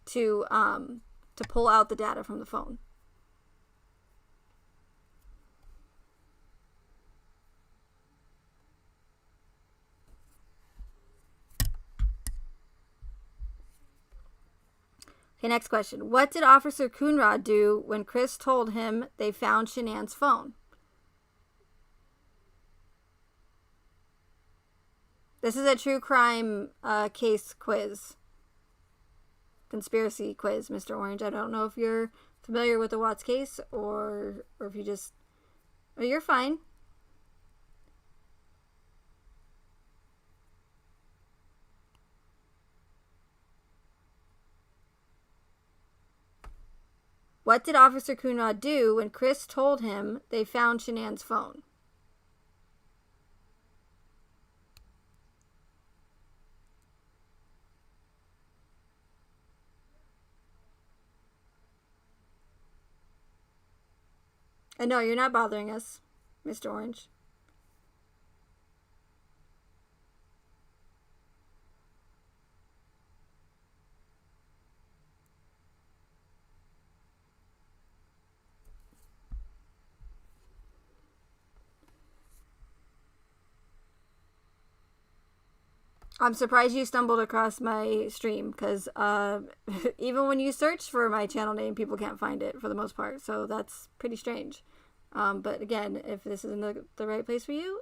to pull out the data from the phone. Okay, next question. What did Officer Coonrod do when Chris told him they found Shanann's phone? This is a true crime case quiz. Conspiracy quiz, Mr. Orange. I don't know if you're familiar with the Watts case or if you just... Oh, you're fine. What did Officer Coonrod do when Chris told him they found Shanann's phone? And no, you're not bothering us, Mr. Orange. I'm surprised you stumbled across my stream because even when you search for my channel name, people can't find it for the most part. So that's pretty strange. But again, if this isn't the right place for you,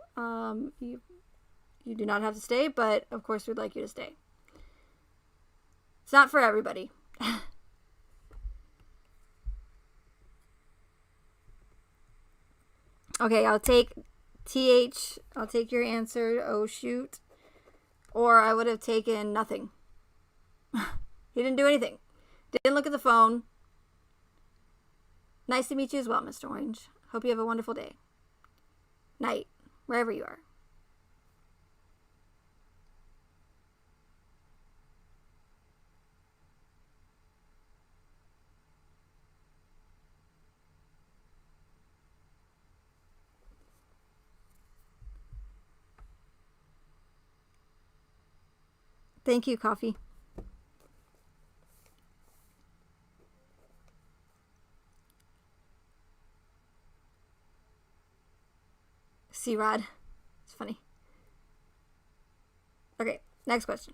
you do not have to stay. But of course, we'd like you to stay. It's not for everybody. Okay, I'll take TH. I'll take your answer. Oh, shoot. Or I would have taken nothing. He didn't do anything. Didn't look at the phone. Nice to meet you as well, Mr. Orange. Hope you have a wonderful day. Night, wherever you are. Thank you, coffee. C-Rod. It's funny. Okay, next question.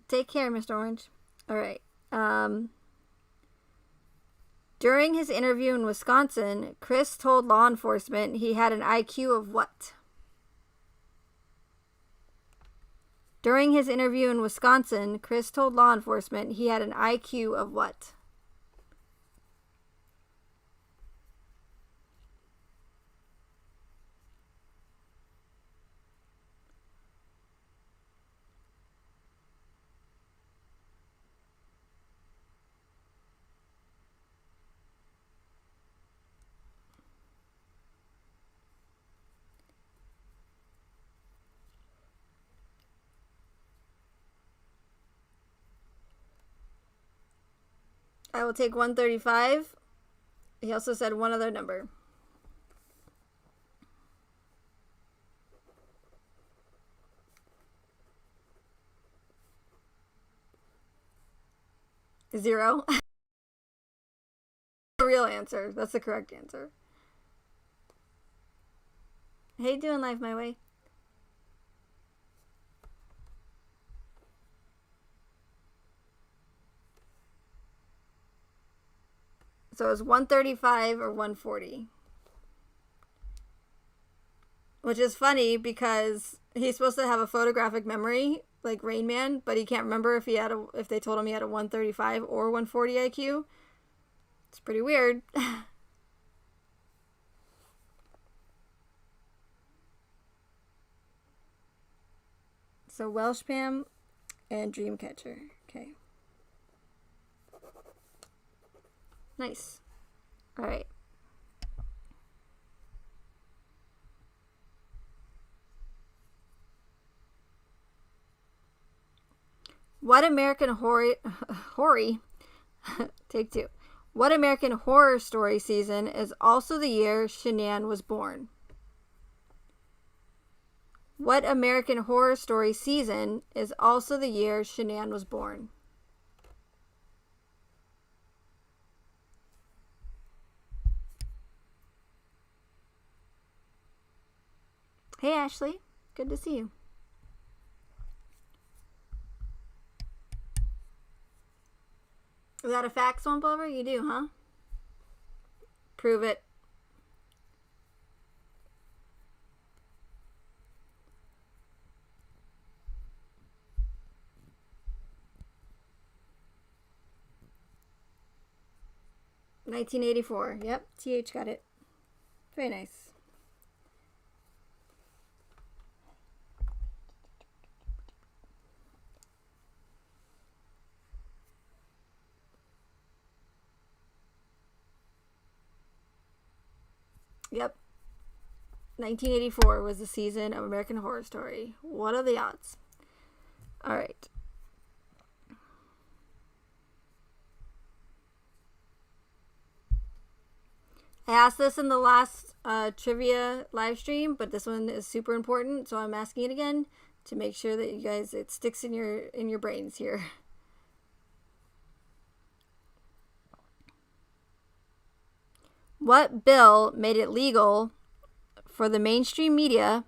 Take care, Mr. Orange. All right. During his interview in Wisconsin, Chris told law enforcement he had an IQ of what? During his interview in Wisconsin, Chris told law enforcement he had an IQ of what? I will take 135. He also said one other number. Zero. The real answer. That's the correct answer. How you doing, Life My Way? So it was 135 or 140. Which is funny because he's supposed to have a photographic memory like Rain Man, but he can't remember if they told him he had a 135 or 140 IQ. It's pretty weird. So Welsh Pam and Dreamcatcher. Okay. Nice. All right. What American horror take two. What American Horror Story season is also the year Shanann was born? What American Horror Story season is also the year Shanann was born? Hey, Ashley. Good to see you. Is that a fact, Swamp Over? You do, huh? Prove it. $1984. Yep, TH got it. Very nice. Yep. 1984 was the season of American Horror Story. What are the odds? All right. I asked this in the last trivia live stream, but this one is super important, so I'm asking it again to make sure that you guys, it sticks in your brains here. What bill made it legal for the mainstream media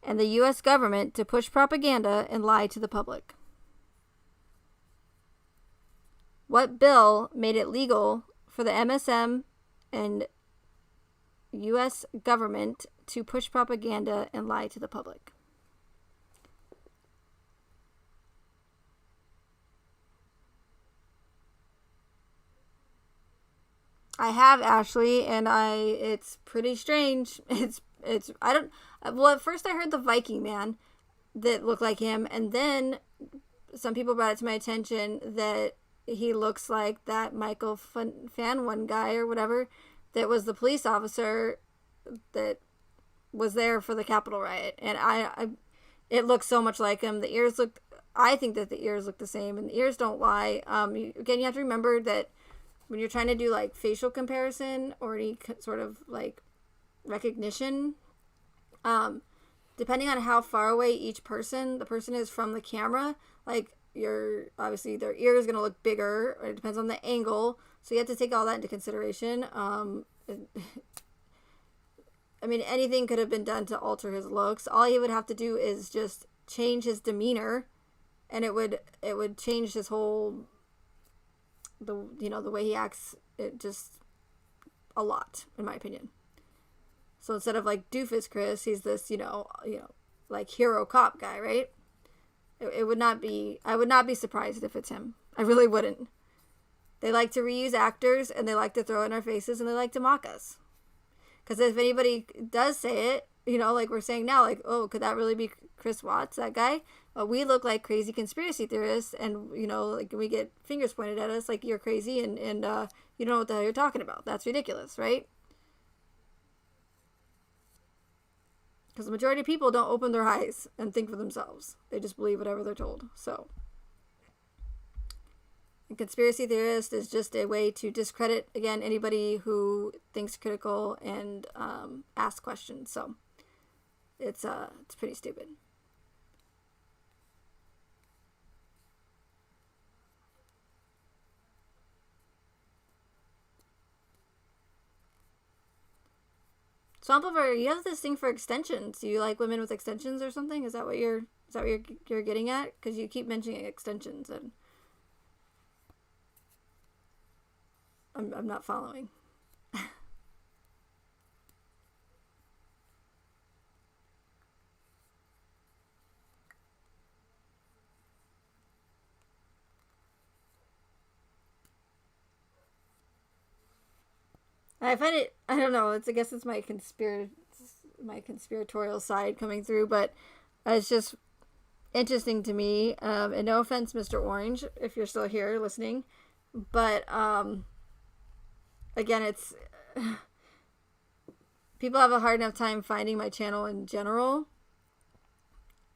and the U.S. government to push propaganda and lie to the public? What bill made it legal for the MSM and U.S. government to push propaganda and lie to the public? I have, Ashley, and it's pretty strange. Well, at first I heard the Viking man that looked like him, and then some people brought it to my attention that he looks like that Michael Fanwon guy or whatever that was the police officer that was there for the Capitol riot. And it looks so much like him. I think that the ears look the same, and the ears don't lie. Again, you have to remember that when you're trying to do like facial comparison or any sort of like recognition, depending on how far away the person is from the camera, like obviously their ear is going to look bigger, or it depends on the angle. So you have to take all that into consideration. I mean, anything could have been done to alter his looks. All he would have to do is just change his demeanor, and it would change his whole, the way he acts, it just a lot, in my opinion. So instead of like Doofus Chris, he's this, like hero cop guy, right? It would not be, I would not be surprised if it's him. I really wouldn't. They like to reuse actors, and they like to throw it in our faces, and they like to mock us. Because if anybody does say it, like we're saying now, like, oh, could that really be Chris Watts, that guy? We look like crazy conspiracy theorists, and, like we get fingers pointed at us like you're crazy and you don't know what the hell you're talking about. That's ridiculous, right? Because the majority of people don't open their eyes and think for themselves. They just believe whatever they're told. So, a conspiracy theorist is just a way to discredit, again, anybody who thinks critical and asks questions. So, it's pretty stupid. Swamp Over, you have this thing for extensions. Do you like women with extensions or something? Is that what you're getting at? Because you keep mentioning extensions, and I'm not following. I find it, I don't know, I guess it's my conspiratorial side coming through, but it's just interesting to me. And no offense, Mr. Orange, if you're still here listening, but again, it's people have a hard enough time finding my channel in general.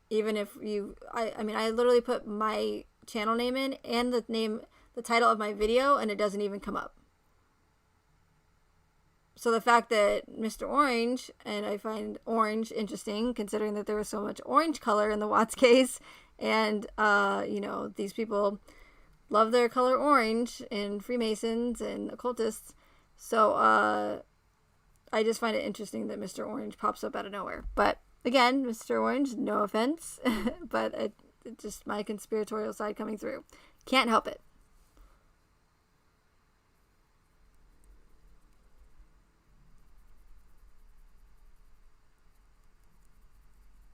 Even if I literally put my channel name in and the title of my video, and it doesn't even come up. So the fact that Mr. Orange, and I find orange interesting considering that there was so much orange color in the Watts case, and these people love their color orange, and Freemasons and occultists. So I just find it interesting that Mr. Orange pops up out of nowhere. But again, Mr. Orange, no offense, but it's just my conspiratorial side coming through. Can't help it.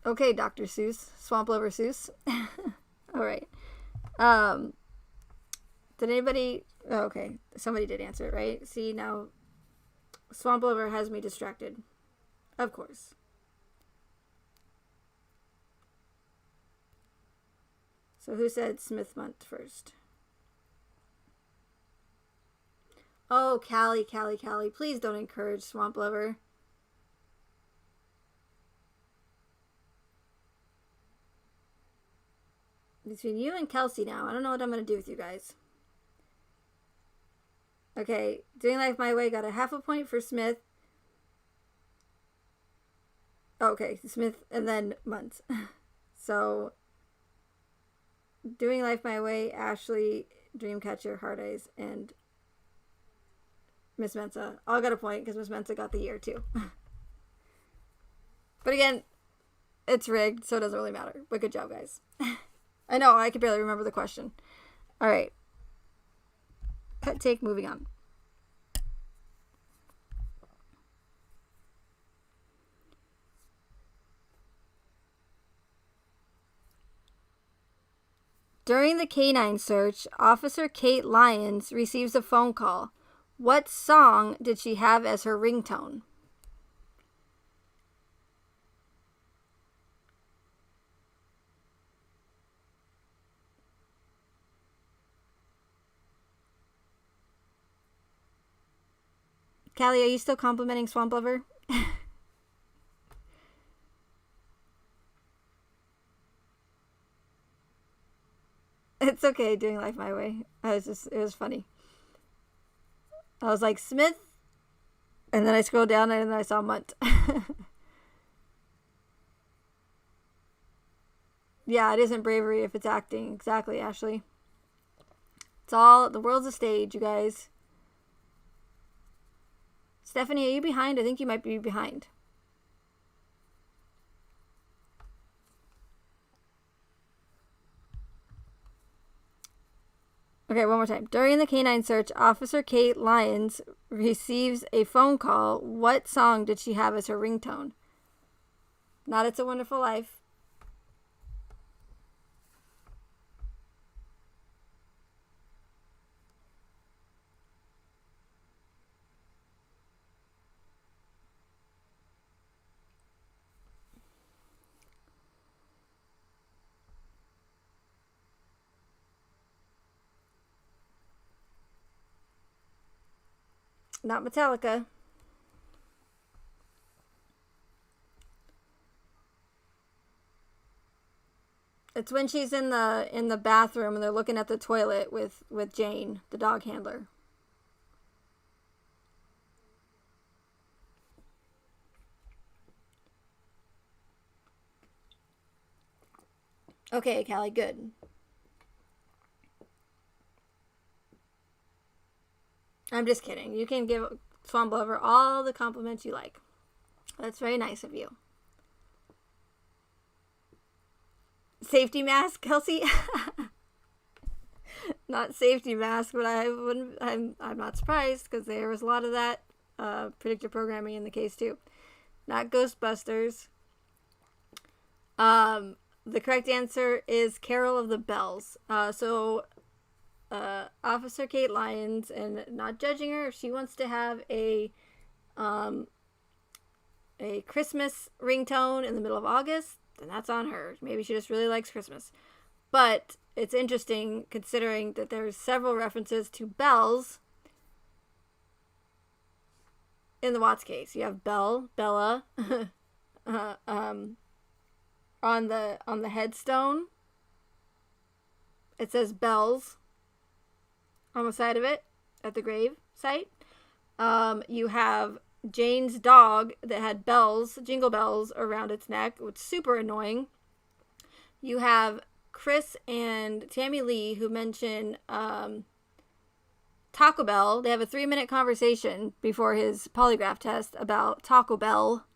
Okay, Dr. Seuss, Swamp Lover Seuss. All right. Did anybody? Oh, okay, somebody did answer it, right? See, now Swamp Lover has me distracted. Of course. So who said Smith Munt first? Oh, Callie. Please don't encourage Swamp Lover. Between you and Kelsey now. I don't know what I'm going to do with you guys. Okay, Doing Life My Way got a half a point for Smith. Okay, Smith and then Muntz. So, Doing Life My Way, Ashley, Dreamcatcher, Hard Eyes, and Miss Mensa all got a point because Miss Mensa got the year too. But again, it's rigged, so it doesn't really matter. But good job, guys. I know, I could barely remember the question. All right. Cut, take, moving on. During the canine search, Officer Kate Lyons receives a phone call. What song did she have as her ringtone? Callie, are you still complimenting Swamp Lover? It's okay, Doing Life My Way. It was funny. I was like, Smith, and then I scrolled down and then I saw Munt. Yeah, it isn't bravery if it's acting. Exactly, Ashley. The world's a stage, you guys. Stephanie, are you behind? I think you might be behind. Okay, one more time. During the canine search, Officer Kate Lyons receives a phone call. What song did she have as her ringtone? Not It's a Wonderful Life. Not Metallica. It's when she's in the bathroom and they're looking at the toilet with Jane, the dog handler. Okay, Callie, good. I'm just kidding. You can give Swamp Lover all the compliments you like. That's very nice of you. Safety mask, Kelsey? Not safety mask, but I'm not surprised because there was a lot of that predictive programming in the case too. Not Ghostbusters. The correct answer is Carol of the Bells. Officer Kate Lyons, and not judging her, if she wants to have a Christmas ringtone in the middle of August, then that's on her. Maybe she just really likes Christmas. But it's interesting considering that there's several references to bells in the Watts case. You have Bella, on the headstone. It says bells on the side of it at the grave site. You have Jane's dog that had bells, jingle bells around its neck, which was super annoying. You have Chris and Tammy Lee who mention Taco Bell. They have a 3-minute conversation before his polygraph test about Taco Bell.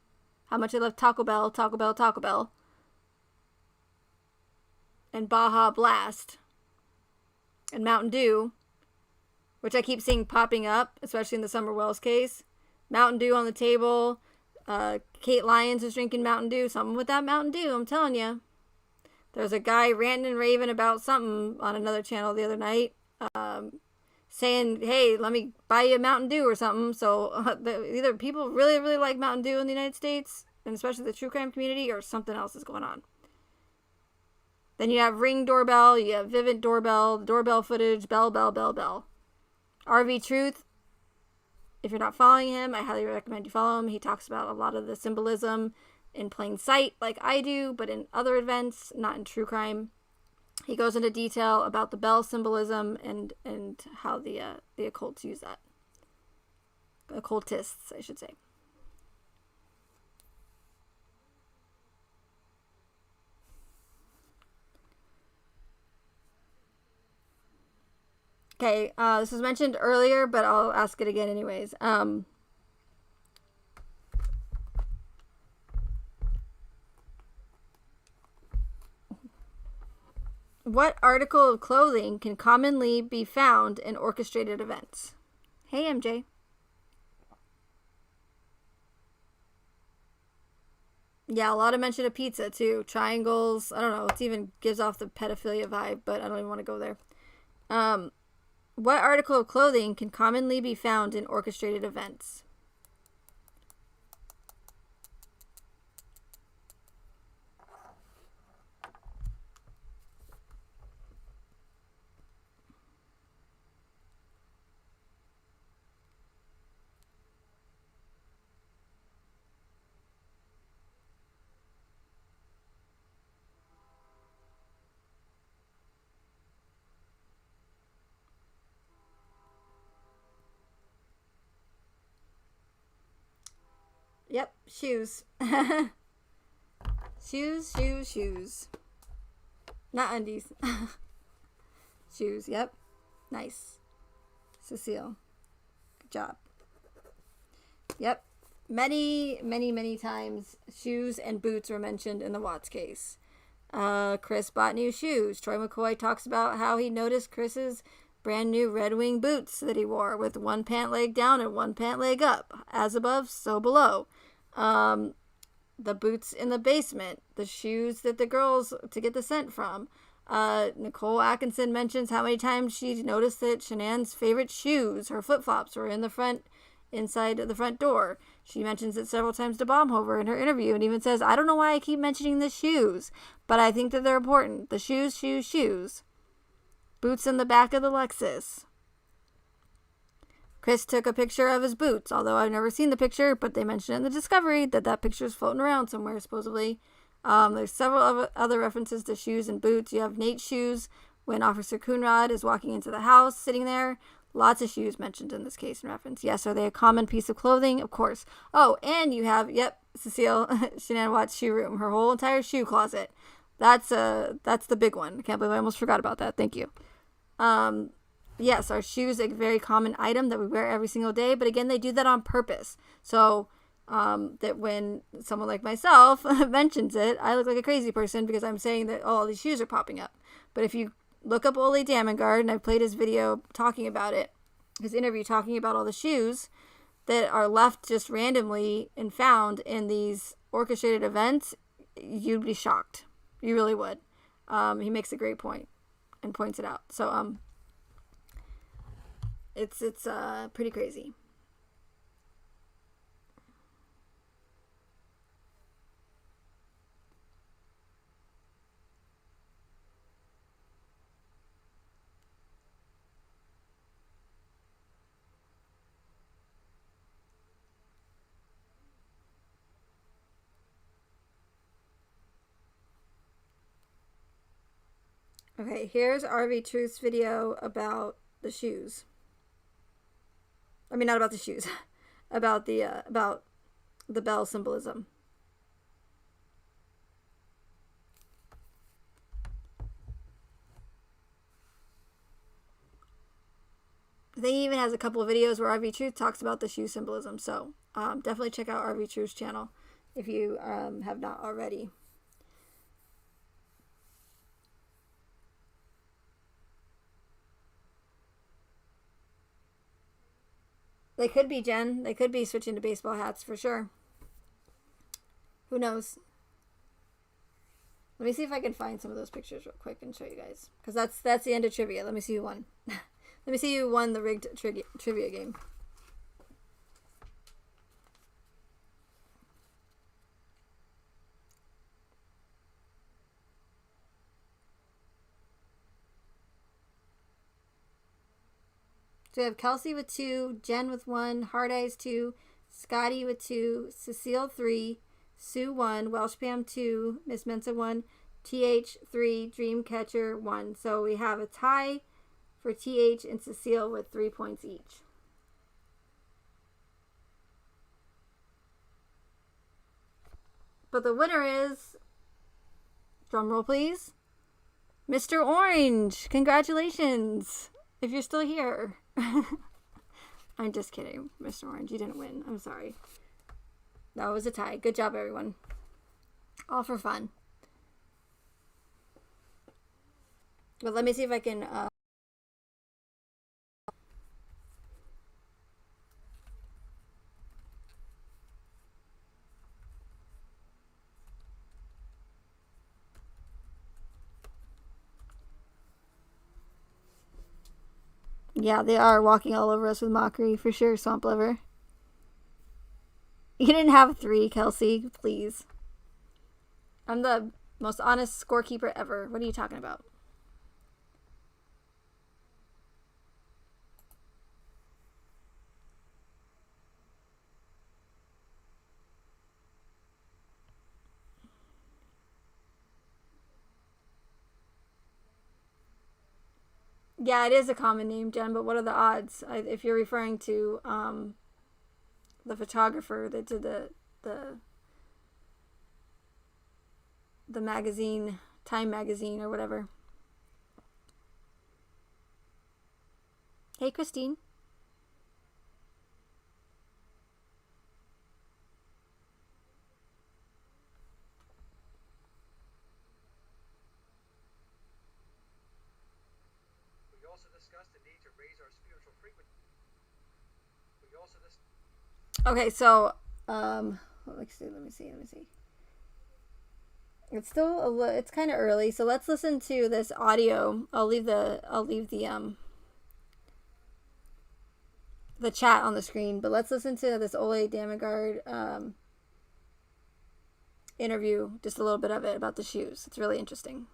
How much they love Taco Bell, Taco Bell, Taco Bell. And Baja Blast. And Mountain Dew, which I keep seeing popping up, especially in the Summer Wells case. Mountain Dew on the table. Kate Lyons is drinking Mountain Dew. Something with that Mountain Dew, I'm telling you. There's a guy ranting and raving about something on another channel the other night. Saying, hey, let me buy you a Mountain Dew or something. So either people really, really like Mountain Dew in the United States, and especially the true crime community, or something else is going on. Then you have Ring doorbell, you have Vivint doorbell footage, bell. RV Truth, if you're not following him, I highly recommend you follow him. He talks about a lot of the symbolism in plain sight, like I do, but in other events, not in true crime. He goes into detail about the bell symbolism and how the occults use that. Occultists, I should say. Okay, this was mentioned earlier, but I'll ask it again anyways. What article of clothing can commonly be found in orchestrated events? Hey, MJ. Yeah, a lot of mention of pizza, too. Triangles. I don't know. It even gives off the pedophilia vibe, but I don't even want to go there. What article of clothing can commonly be found in orchestrated events? Yep, shoes. Shoes. Not undies. Shoes, yep. Nice. Cecile. Good job. Yep. Many times shoes and boots were mentioned in the Watts case. Chris bought new shoes. Troy McCoy talks about how he noticed Chris's brand new Red Wing boots that he wore with one pant leg down and one pant leg up. As above, so below. The boots in the basement. The shoes that the girls to get the scent from. Nicole Atkinson mentions how many times she noticed that Shanann's favorite shoes, her flip-flops, were in the front, inside of the front door. She mentions it several times to Baumhofer in her interview and even says, I don't know why I keep mentioning the shoes, but I think that they're important. The shoes. Boots in the back of the Lexus. Chris took a picture of his boots, although I've never seen the picture, but they mentioned in the discovery that picture is floating around somewhere, supposedly. There's several other references to shoes and boots. You have Nate's shoes when Officer Coonrod is walking into the house, sitting there. Lots of shoes mentioned in this case in reference. Yes, are they a common piece of clothing? Of course. Oh, and you have, Cecile, Shanann Watts' shoe room, her whole entire shoe closet. That's the big one. I can't believe I almost forgot about that. Thank you. Yes, our shoes are a very common item that we wear every single day, but again, they do that on purpose. So that when someone like myself mentions it, I look like a crazy person because I'm saying that all these shoes are popping up. But if you look up Ole Damengard, and I played his video talking about it, his interview talking about all the shoes that are left just randomly and found in these orchestrated events, you'd be shocked. You really would. He makes a great point and points it out. So, it's pretty crazy. Okay, here's RV Truth's video about the shoes. I mean, not about the shoes. about the bell symbolism. I think he even has a couple of videos where RV Truth talks about the shoe symbolism. So definitely check out RV Truth's channel if you have not already. They could be, Jen. They could be switching to baseball hats for sure. Who knows? Let me see if I can find some of those pictures real quick and show you guys. Because that's the end of trivia. Let me see who won. Let me see who won the rigged trivia game. So we have Kelsey with 2, Jen with 1, Hard Eyes 2, Scotty with 2, Cecile 3, Sue 1, Welsh Pam 2, Miss Mensa 1, TH 3, Dreamcatcher 1. So we have a tie for TH and Cecile with 3 points each. But the winner is, drumroll please, Mr. Orange. Congratulations, if you're still here. I'm just kidding, Mr. Orange. You didn't win. I'm sorry. That was a tie. Good job, everyone. All for fun. But let me see if I can... Yeah, they are walking all over us with mockery, for sure, Swamp Lover. You didn't have 3, Kelsey, please. I'm the most honest scorekeeper ever. What are you talking about? Yeah, it is a common name, Jen, but what are the odds? If you're referring to the photographer that did the magazine, Time magazine or whatever. Hey, Christine. We also discussed the need to raise our spiritual frequency. Okay, so let me see. It's still it's kind of early, so let's listen to this audio. I'll leave the chat on the screen, but let's listen to this Ole Damigard interview, just a little bit of it about the shoes. It's really interesting.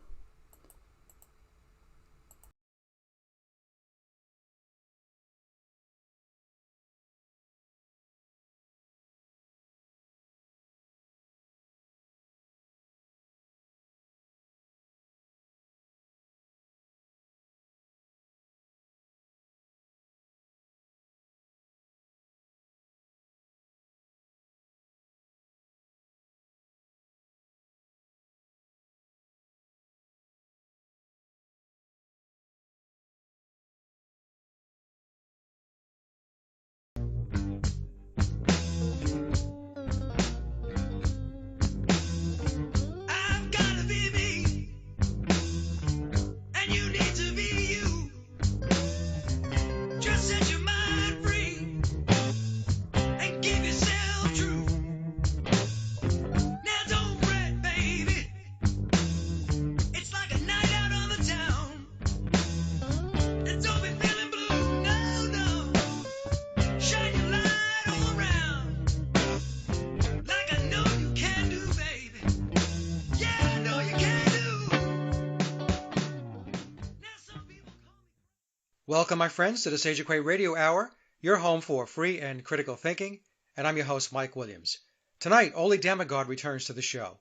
Welcome, my friends, to the Sage Aquay Radio Hour, your home for free and critical thinking, and I'm your host, Mike Williams. Tonight, Ole Damigard returns to the show.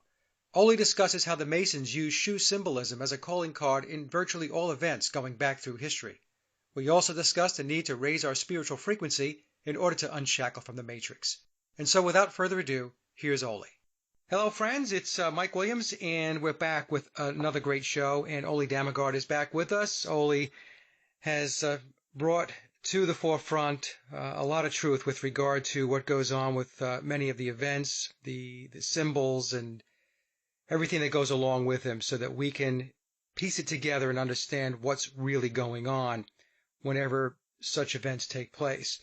Ole discusses how the Masons use shoe symbolism as a calling card in virtually all events going back through history. We also discuss the need to raise our spiritual frequency in order to unshackle from the matrix. And so without further ado, here's Oli. Hello, friends. It's Mike Williams, and we're back with another great show. And Oli Damagard is back with us. Oli has brought to the forefront a lot of truth with regard to what goes on with many of the events, the symbols, and everything that goes along with them, so that we can piece it together and understand what's really going on whenever such events take place.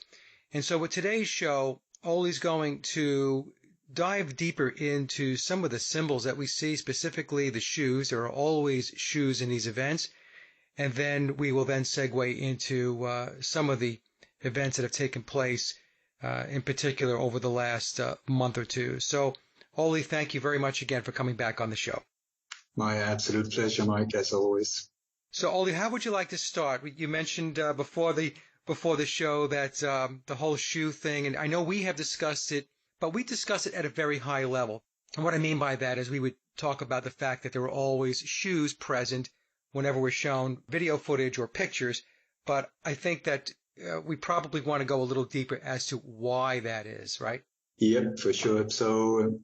And so with today's show, Oli's going to dive deeper into some of the symbols that we see, specifically the shoes. There are always shoes in these events. And then we will then segue into some of the events that have taken place, in particular over the last month or two. So, Oli, thank you very much again for coming back on the show. My absolute pleasure, Mike, as always. So, Oli, how would you like to start? You mentioned before the show that the whole shoe thing, and I know we have discussed it, but we discussed it at a very high level. And what I mean by that is we would talk about the fact that there were always shoes present whenever we're shown video footage or pictures. But I think that we probably want to go a little deeper as to why that is, right? Yep, for sure. So in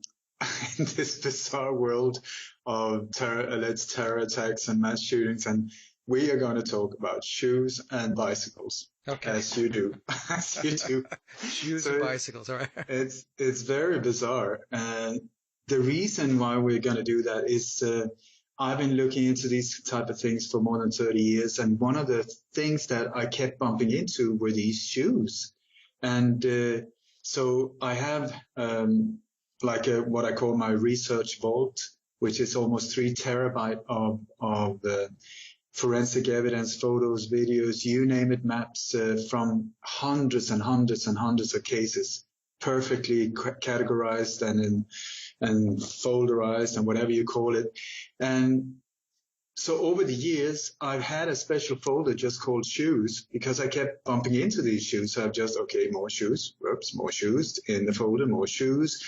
this bizarre world of alleged terror attacks and mass shootings, and we are going to talk about shoes and bicycles. Okay. As you do. As you do. Shoes and bicycles, all right. It's very bizarre. And the reason why we're going to do that is I've been looking into these type of things for more than 30 years. And one of the things that I kept bumping into were these shoes. And so I have what I call my research vault, which is almost 3 terabytes of forensic evidence, photos, videos, you name it, maps from hundreds and hundreds and hundreds of cases, perfectly categorized and folderized and whatever you call it. And so over the years, I've had a special folder just called shoes because I kept bumping into these shoes. So I've just, more shoes, more shoes in the folder, more shoes.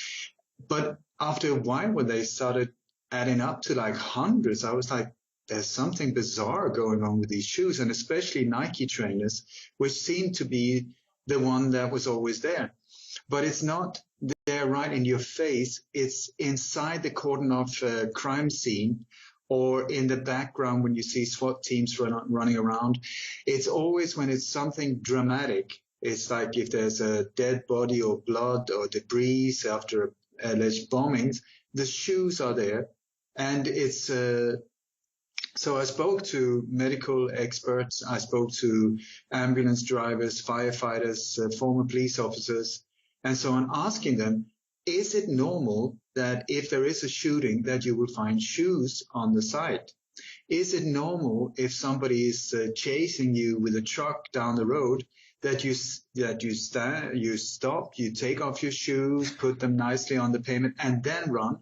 But after a while, when they started adding up to like hundreds, I was like, there's something bizarre going on with these shoes, and especially Nike trainers, which seem to be the one that was always there. But it's not there right in your face. It's inside the cordon of crime scene or in the background when you see SWAT teams running around. It's always when it's something dramatic. It's like if there's a dead body or blood or debris after alleged bombings, the shoes are there. And it's so I spoke to medical experts, I spoke to ambulance drivers, firefighters, former police officers, and so on, asking them, is it normal that if there is a shooting that you will find shoes on the site? Is it normal if somebody is chasing you with a truck down the road that you stop, you take off your shoes, put them nicely on the pavement, and then run?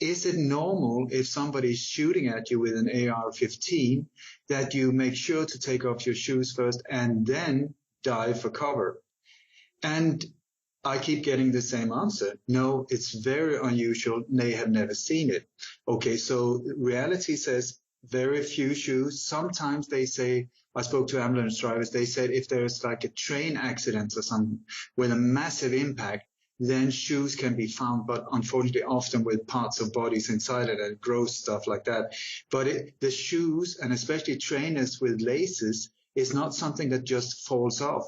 Is it normal if somebody is shooting at you with an AR-15 that you make sure to take off your shoes first and then dive for cover? And I keep getting the same answer. No, it's very unusual. They have never seen it. Okay, so reality says very few shoes. Sometimes they say, I spoke to ambulance drivers, they said if there's like a train accident or something with a massive impact, then shoes can be found, but unfortunately often with parts of bodies inside it and gross stuff like that. But the shoes, and especially trainers with laces, is not something that just falls off.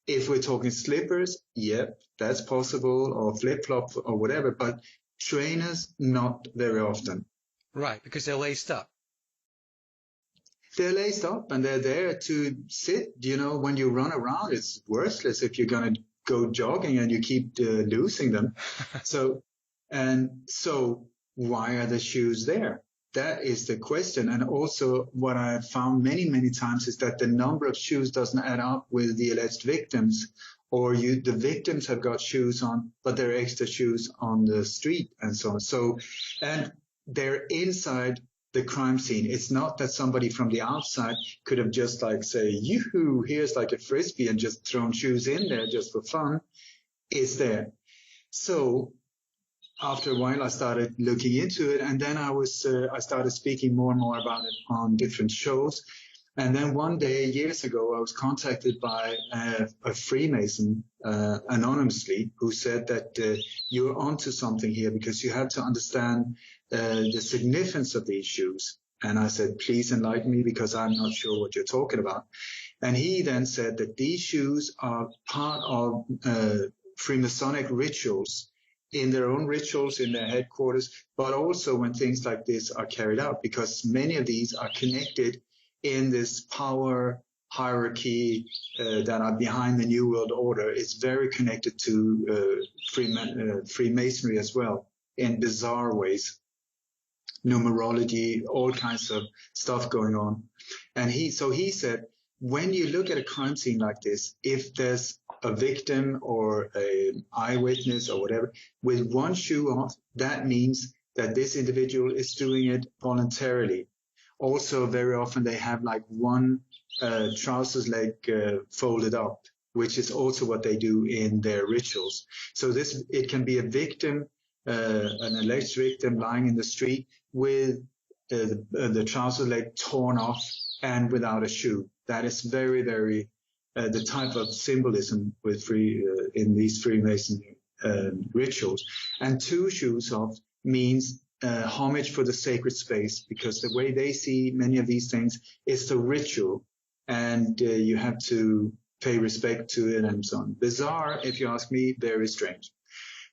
If we're talking slippers, yep, that's possible, or flip-flop or whatever, but trainers, not very often. Right, because they're laced up. They're laced up and they're there to sit. When you run around, it's worthless if you're going to go jogging and you keep losing them. So why are the shoes there? That is the question. And also what I have found many, many times is that the number of shoes doesn't add up with the alleged victims, or the victims have got shoes on, but there are extra shoes on the street and so on. So, and they're inside the crime scene. It's not that somebody from the outside could have just say, yoo-hoo, here's like a frisbee and just thrown shoes in there just for fun. It's there. So after a while, I started looking into it, and then I started speaking more and more about it on different shows. And then one day, years ago, I was contacted by a Freemason anonymously who said that you're onto something here because you have to understand the significance of these shoes. And I said, please enlighten me because I'm not sure what you're talking about. And he then said that these shoes are part of Freemasonic rituals, in their own rituals, in their headquarters, but also when things like this are carried out, because many of these are connected in this power hierarchy that are behind the New World Order. It's very connected to Freemasonry as well, in bizarre ways. Numerology, all kinds of stuff going on. And he said, when you look at a crime scene like this, if there's a victim or an eyewitness or whatever with one shoe off, that means that this individual is doing it voluntarily. Also, very often they have like one trousers leg folded up, which is also what they do in their rituals. So it can be a victim, an alleged victim lying in the street with the trouser leg torn off and without a shoe. That is very, very the type of symbolism with in these Freemason rituals. And two shoes off means homage for the sacred space, because the way they see many of these things is the ritual, and you have to pay respect to it and so on. Bizarre, if you ask me, very strange.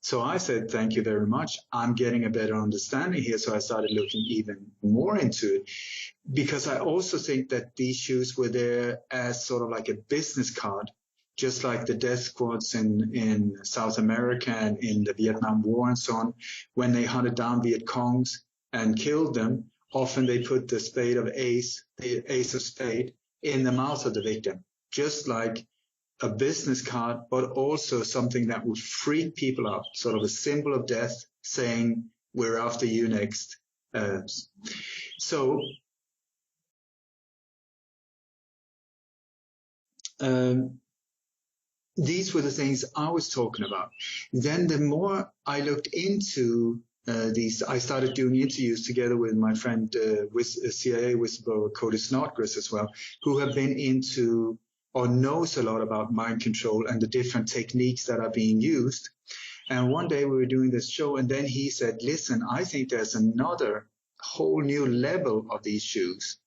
So I said, thank you very much. I'm getting a better understanding here. So I started looking even more into it, because I also think that these shoes were there as sort of like a business card, just like the death squads in South America and in the Vietnam War and so on. When they hunted down Viet Congs and killed them, often they put the ace of spade, in the mouth of the victim, just like a business card, but also something that would freak people out, sort of a symbol of death, saying, we're after you next. These were the things I was talking about. Then the more I looked into these, I started doing interviews together with my friend, CIA whistleblower Cody Snodgrass as well, who have been into or knows a lot about mind control and the different techniques that are being used. And one day we were doing this show, and then he said, listen, I think there's another whole new level of these shoes.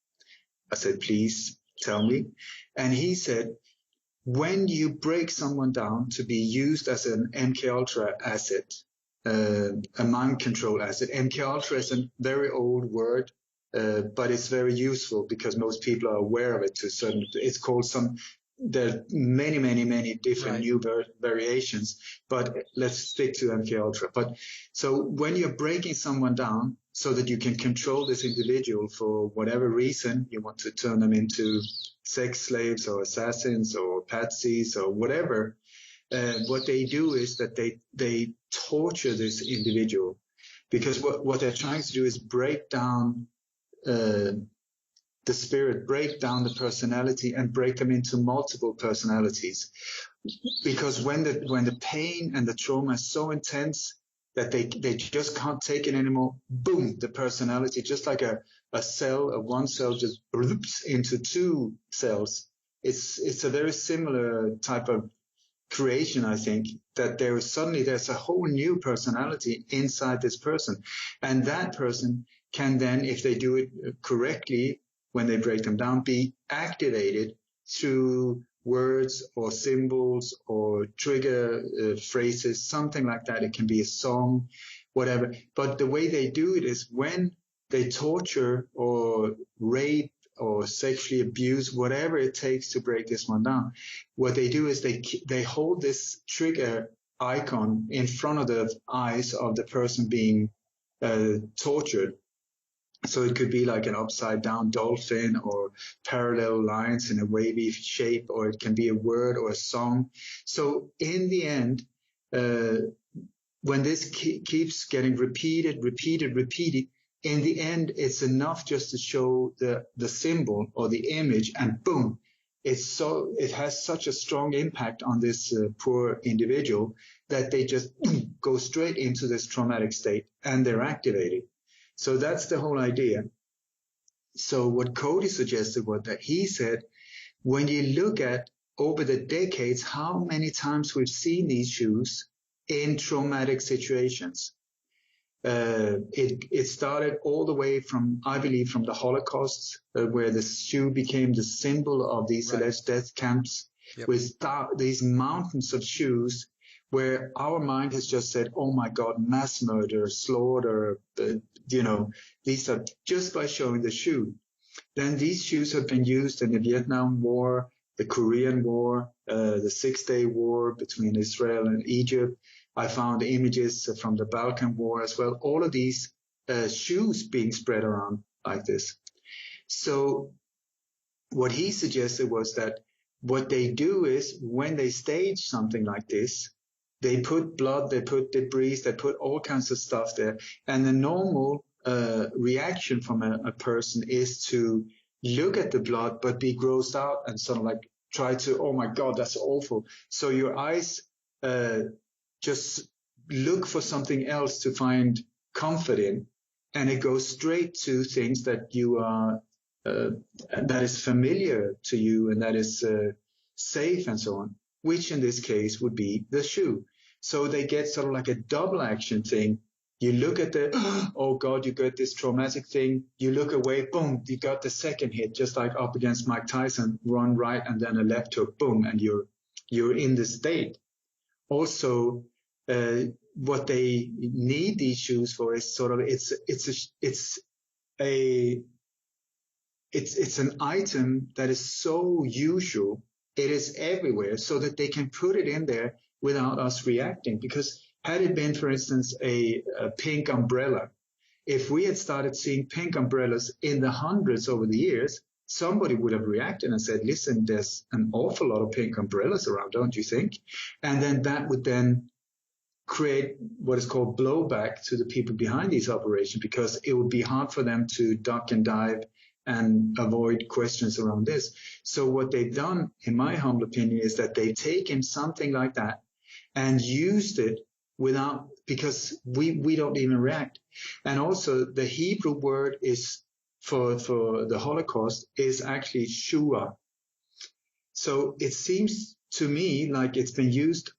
I said, please tell me. And he said, when you break someone down to be used as an MKUltra asset, a mind control asset. MKUltra is a very old word, but it's very useful because most people are aware of it to a certain. It's called there are many, many, many different new variations, but let's stick to MKUltra. But so when you're breaking someone down so that you can control this individual for whatever reason, you want to turn them into sex slaves or assassins or patsies or whatever, what they do is that they torture this individual, because what they're trying to do is break down the spirit, break down the personality, and break them into multiple personalities. Because when the pain and the trauma is so intense that they just can't take it anymore, boom, the personality, just like a one cell just bloops into two cells. It's a very similar type of creation, I think, that there's a whole new personality inside this person. And that person can then, if they do it correctly, when they break them down, be activated through words or symbols or trigger phrases, something like that. It can be a song, whatever. But the way they do it is when they torture or rape or sexually abuse, whatever it takes to break this one down, what they do is they hold this trigger icon in front of the eyes of the person being tortured. So it could be like an upside down dolphin or parallel lines in a wavy shape, or it can be a word or a song. So in the end, when this keeps getting repeated, in the end, it's enough just to show the symbol or the image, and boom, it has such a strong impact on this poor individual that they just go straight into this traumatic state and they're activated. So that's the whole idea. So what Cody suggested was that he said, when you look at over the decades, how many times we've seen these shoes in traumatic situations. It started all the way from, I believe, from the Holocaust, where the shoe became the symbol of these alleged death camps, with these mountains of shoes, where our mind has just said, oh my God, mass murder, slaughter, these are just by showing the shoe. Then these shoes have been used in the Vietnam War, the Korean War, the 6-Day War between Israel and Egypt. I found images from the Balkan War as well. All of these shoes being spread around like this. So what he suggested was that what they do is when they stage something like this, they put blood, they put debris, they put all kinds of stuff there. And the normal reaction from a person is to look at the blood but be grossed out and sort of like try to, oh my God, that's awful. So your eyes just look for something else to find comfort in, and it goes straight to things that you are that is familiar to you and that is safe and so on, which in this case would be the shoe. So they get sort of like a double action thing. You look at the, oh God, you got this traumatic thing. You look away, boom, you got the second hit, just like up against Mike Tyson, one right and then a left hook, boom, and you're in the state. Also, what they need these shoes for is sort of it's an item that is so usual, it is everywhere, so that they can put it in there without us reacting. Because had it been, for instance, a pink umbrella, if we had started seeing pink umbrellas in the hundreds over the years, somebody would have reacted and said, listen, there's an awful lot of pink umbrellas around, don't you think? And then that would then create what is called blowback to the people behind these operations, because it would be hard for them to duck and dive and avoid questions around this. So what they've done, in my humble opinion, is that they've taken something like that and used it without, because we don't even react. And also the Hebrew word is for the Holocaust is actually shua. So it seems to me like it's been used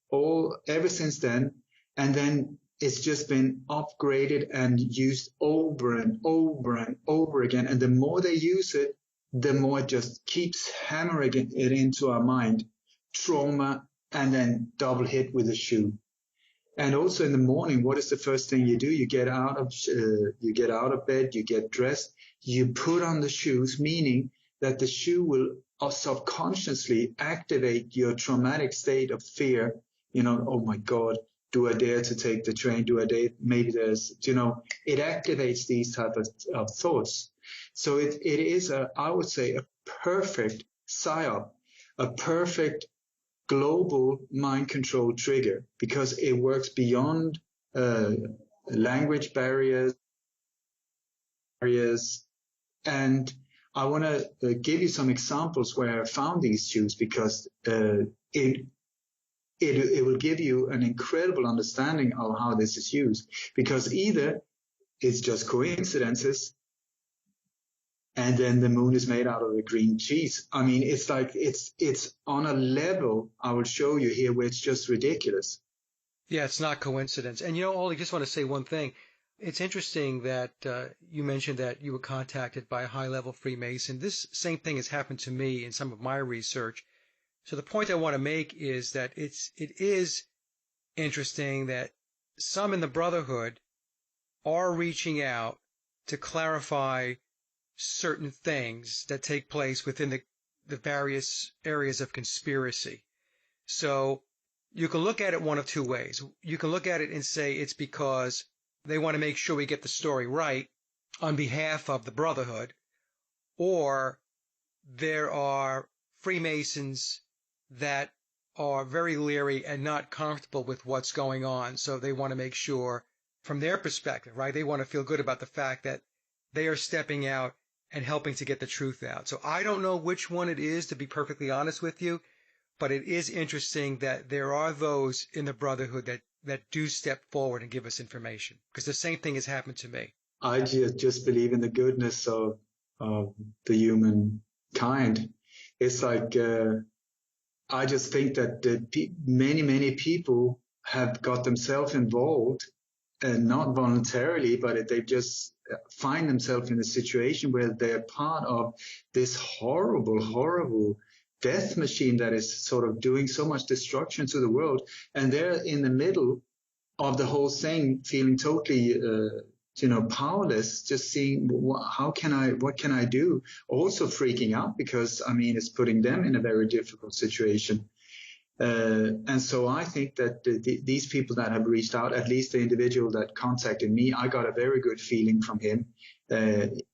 ever since then, and then it's just been upgraded and used over and over and over again. And the more they use it, the more it just keeps hammering it into our mind. Trauma, and then double hit with a shoe. And also in the morning, what is the first thing you do? You get out of bed, you get dressed, you put on the shoes, meaning that the shoe will subconsciously activate your traumatic state of fear. Oh my God, do I dare to take the train? Do I dare? Maybe there's, it activates these type of thoughts. So it is I would say, a perfect psyop, a perfect global mind control trigger, because it works beyond language barriers. And I want to give you some examples where I found these shoes, because it will give you an incredible understanding of how this is used. Because either it's just coincidences, and then the moon is made out of a green cheese. I mean, it's like it's on a level I will show you here where it's just ridiculous. Yeah, it's not coincidence. And Ollie, just want to say one thing. It's interesting that you mentioned that you were contacted by a high-level Freemason. This same thing has happened to me in some of my research. So the point I want to make is that it is interesting that some in the Brotherhood are reaching out to clarify certain things that take place within the various areas of conspiracy. So you can look at it one of two ways. You can look at it and say it's because they want to make sure we get the story right on behalf of the Brotherhood, or there are Freemasons that are very leery and not comfortable with what's going on. So they want to make sure from their perspective, right? They want to feel good about the fact that they are stepping out and helping to get the truth out. So I don't know which one it is, to be perfectly honest with you, but it is interesting that there are those in the Brotherhood that do step forward and give us information, because the same thing has happened to me. I just believe in the goodness of the humankind. It's like, I just think that many people have got themselves involved, and not voluntarily, but they just find themselves in a situation where they're part of this horrible death machine that is sort of doing so much destruction to the world. And they're in the middle of the whole thing, feeling totally, powerless, just seeing what can I do? Also freaking out because, I mean, it's putting them in a very difficult situation. And so I think that these people that have reached out, at least the individual that contacted me, I got a very good feeling from him.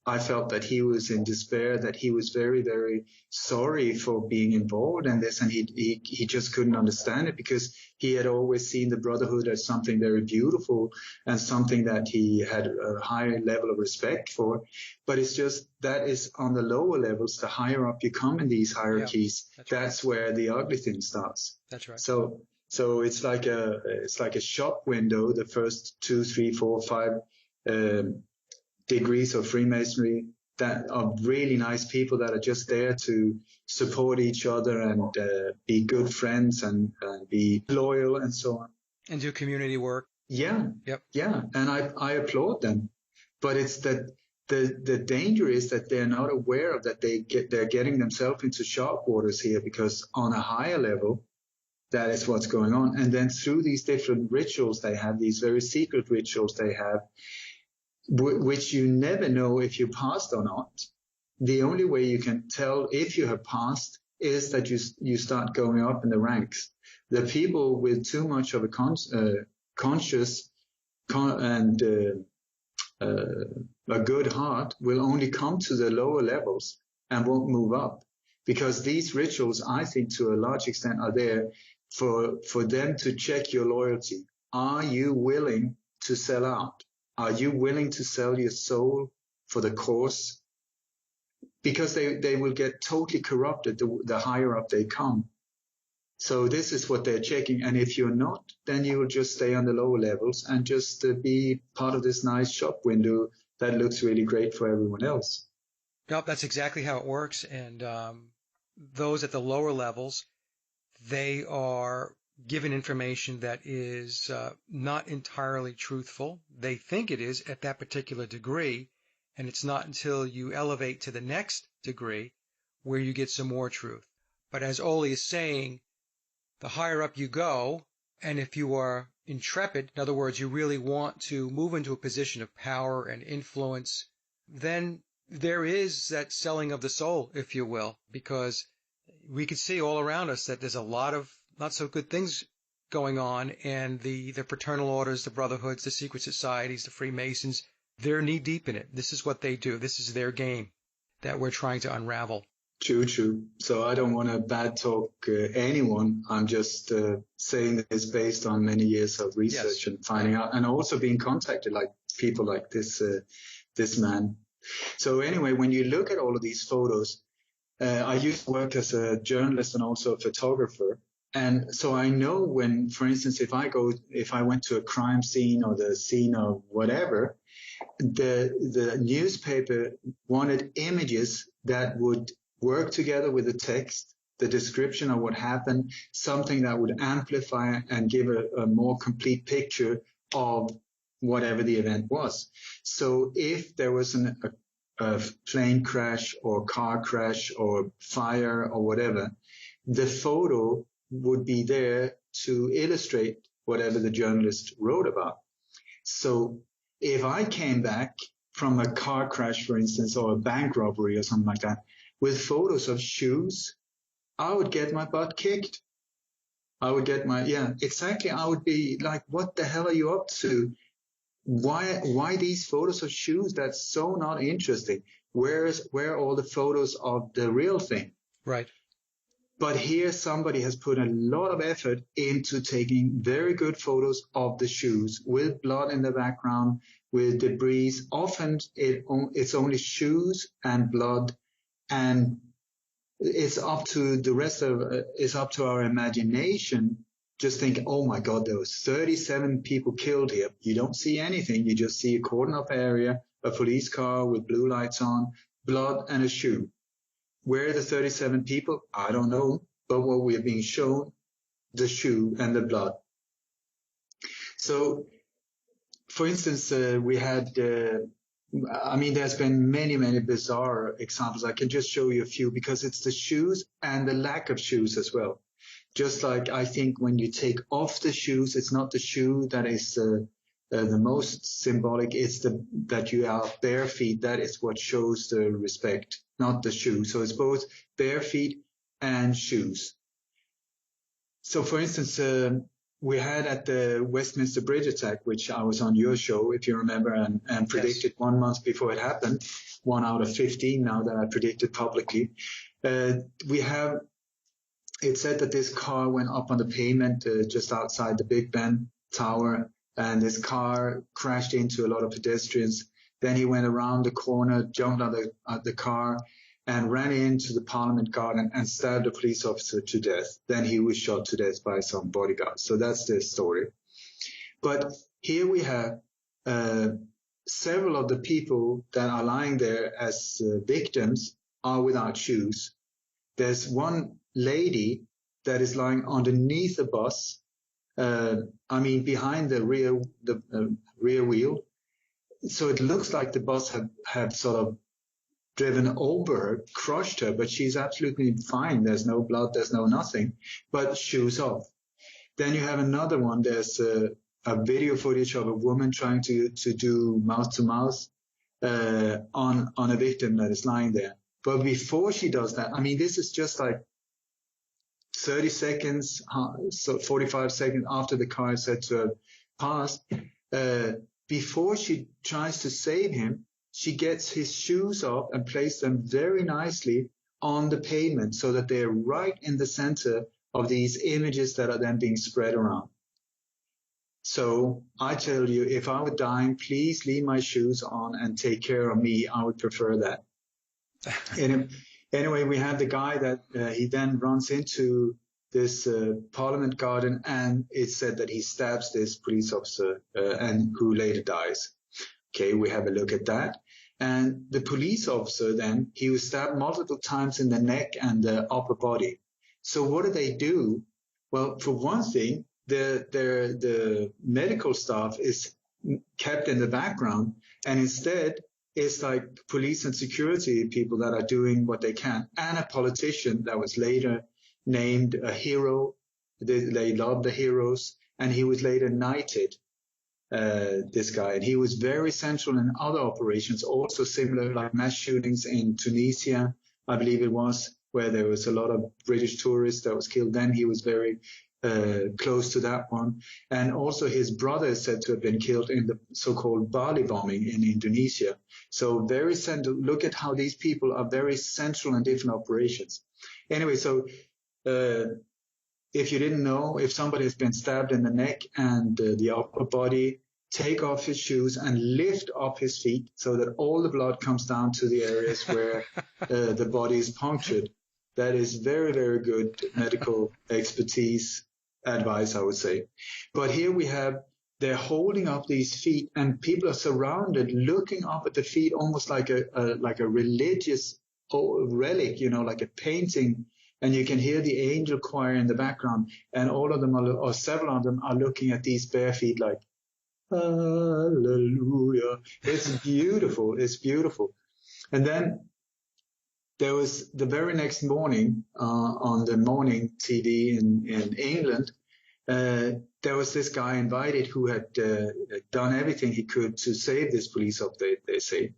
I felt that he was in despair, that he was very, very sorry for being involved in this, and he just couldn't understand it because he had always seen the brotherhood as something very beautiful and something that he had a high level of respect for. But it's just that is on the lower levels. The higher up you come in these hierarchies, that's where the ugly thing starts. That's right. So it's like a shop window. The first 2, 3, 4, 5 degrees of Freemasonry that are really nice people that are just there to support each other and be good friends and be loyal and so on. And do community work. Yeah. Yep. Yeah. And I applaud them. But it's that the danger is that they're not aware of that they're getting themselves into sharp waters here, because on a higher level, that is what's going on. And then through these different rituals they have, these very secret rituals they have, which you never know if you passed or not. The only way you can tell if you have passed is that you start going up in the ranks. The people with too much of a conscious and a good heart will only come to the lower levels and won't move up, because these rituals, I think, to a large extent, are there for them to check your loyalty. Are you willing to sell out? Are you willing to sell your soul for the cause? Because they will get totally corrupted the higher up they come. So this is what they're checking. And if you're not, then you will just stay on the lower levels and just be part of this nice shop window that looks really great for everyone else. Nope, that's exactly how it works. And those at the lower levels, they are given information that is not entirely truthful. They think it is at that particular degree, and it's not until you elevate to the next degree where you get some more truth. But as Ole is saying, the higher up you go, and if you are intrepid, in other words, you really want to move into a position of power and influence, then there is that selling of the soul, if you will, because we can see all around us that there's a lot of not so good things going on, and the fraternal orders, the brotherhoods, the secret societies, the Freemasons, they're knee deep in it. This is what they do. This is their game that we're trying to unravel. True. So I don't want to bad talk anyone. I'm just saying this based on many years of research and finding out, and also being contacted like people like this man. So anyway, when you look at all of these photos, I used to work as a journalist and also a photographer. And so I know when, for instance, if I went to a crime scene or the scene of whatever, the newspaper wanted images that would work together with the text, the description of what happened, something that would amplify and give a more complete picture of whatever the event was. So if there was a plane crash or car crash or fire or whatever, the photo would be there to illustrate whatever the journalist wrote about. So if I came back from a car crash, for instance, or a bank robbery or something like that, with photos of shoes, I would get my butt kicked. I would be like, what the hell are you up to? Why these photos of shoes? That's so not interesting. Where are all the photos of the real thing? Right. But here somebody has put a lot of effort into taking very good photos of the shoes with blood in the background, with debris. Often it's only shoes and blood, and it's up to the rest of it's up to our imagination. Just think, oh my God, there was 37 people killed here. You don't see anything. You just see a cordoned off area, a police car with blue lights on, blood, and a shoe. Where are the 37 people? I don't know. But what we're being shown, the shoe and the blood. So, for instance, we had, there's been many, many bizarre examples. I can just show you a few because it's the shoes and the lack of shoes as well. Just like I think when you take off the shoes, it's not the shoe that is the most symbolic. It's that you are bare feet. That is what shows the respect, not the shoe. So it's both bare feet and shoes. So, for instance, we had at the Westminster Bridge attack, which I was on your show, if you remember, and predicted 1 month before it happened, 1 out of 15 now that I predicted publicly. It said that this car went up on the pavement just outside the Big Ben Tower, and this car crashed into a lot of pedestrians. Then he went around the corner, jumped on the car, and ran into the Parliament garden and stabbed a police officer to death. Then he was shot to death by some bodyguards. So that's the story. But here we have several of the people that are lying there as victims are without shoes. There's one lady that is lying underneath the bus, behind the rear wheel. So it looks like the bus had sort of driven over her, crushed her, but she's absolutely fine. There's no blood, there's no nothing, but shoes off. Then you have another one. There's a video footage of a woman trying to do mouth to mouth on a victim that is lying there. But before she does that, this is just like 30 seconds, so 45 seconds after the car is said to have passed. Before she tries to save him, she gets his shoes off and places them very nicely on the pavement so that they're right in the center of these images that are then being spread around. So I tell you, if I were dying, please leave my shoes on and take care of me. I would prefer that. Anyway, we have the guy that he then runs into this Parliament garden, and it's said that he stabs this police officer and who later dies. Okay, we have a look at that. And the police officer then, he was stabbed multiple times in the neck and the upper body. So what do? Well, for one thing, the medical staff is kept in the background, and instead it's like police and security people that are doing what they can, and a politician that was later named a hero. They love the heroes, and he was later knighted. This guy, and he was very central in other operations, also similar like mass shootings in Tunisia, I believe it was, where there was a lot of British tourists that was killed. Then he was very close to that one. And also his brother is said to have been killed in the so-called Bali bombing in Indonesia. So very central. Look at how these people are very central in different operations. Anyway, so if you didn't know, if somebody has been stabbed in the neck and the upper body, take off his shoes and lift up his feet so that all the blood comes down to the areas where the body is punctured. That is very, very good medical expertise advice, I would say. But here we have, they're holding up these feet, and people are surrounded looking up at the feet almost like a religious relic, like a painting. And you can hear the angel choir in the background, and all of them or several of them are looking at these bare feet like, hallelujah. It's beautiful. It's beautiful. And then there was the very next morning on the morning TV in England, there was this guy invited who had done everything he could to save this police officer, they say.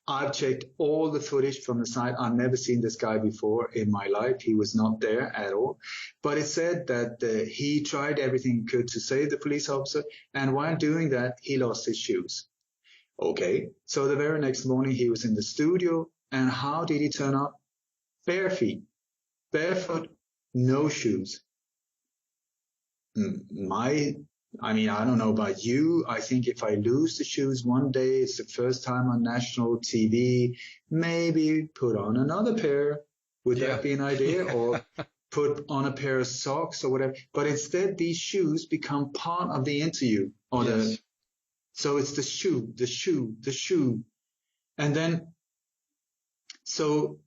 I've checked all the footage from the site. I've never seen this guy before in my life. He was not there at all. But it said that he tried everything he could to save the police officer, and while doing that, he lost his shoes. Okay, so the very next morning he was in the studio, and how did he turn up? Bare feet, barefoot, no shoes. I don't know about you. I think if I lose the shoes one day, it's the first time on national TV, maybe put on another pair. Would that be an idea? Or put on a pair of socks or whatever. But instead, these shoes become part of the interview. So it's the shoe. And then So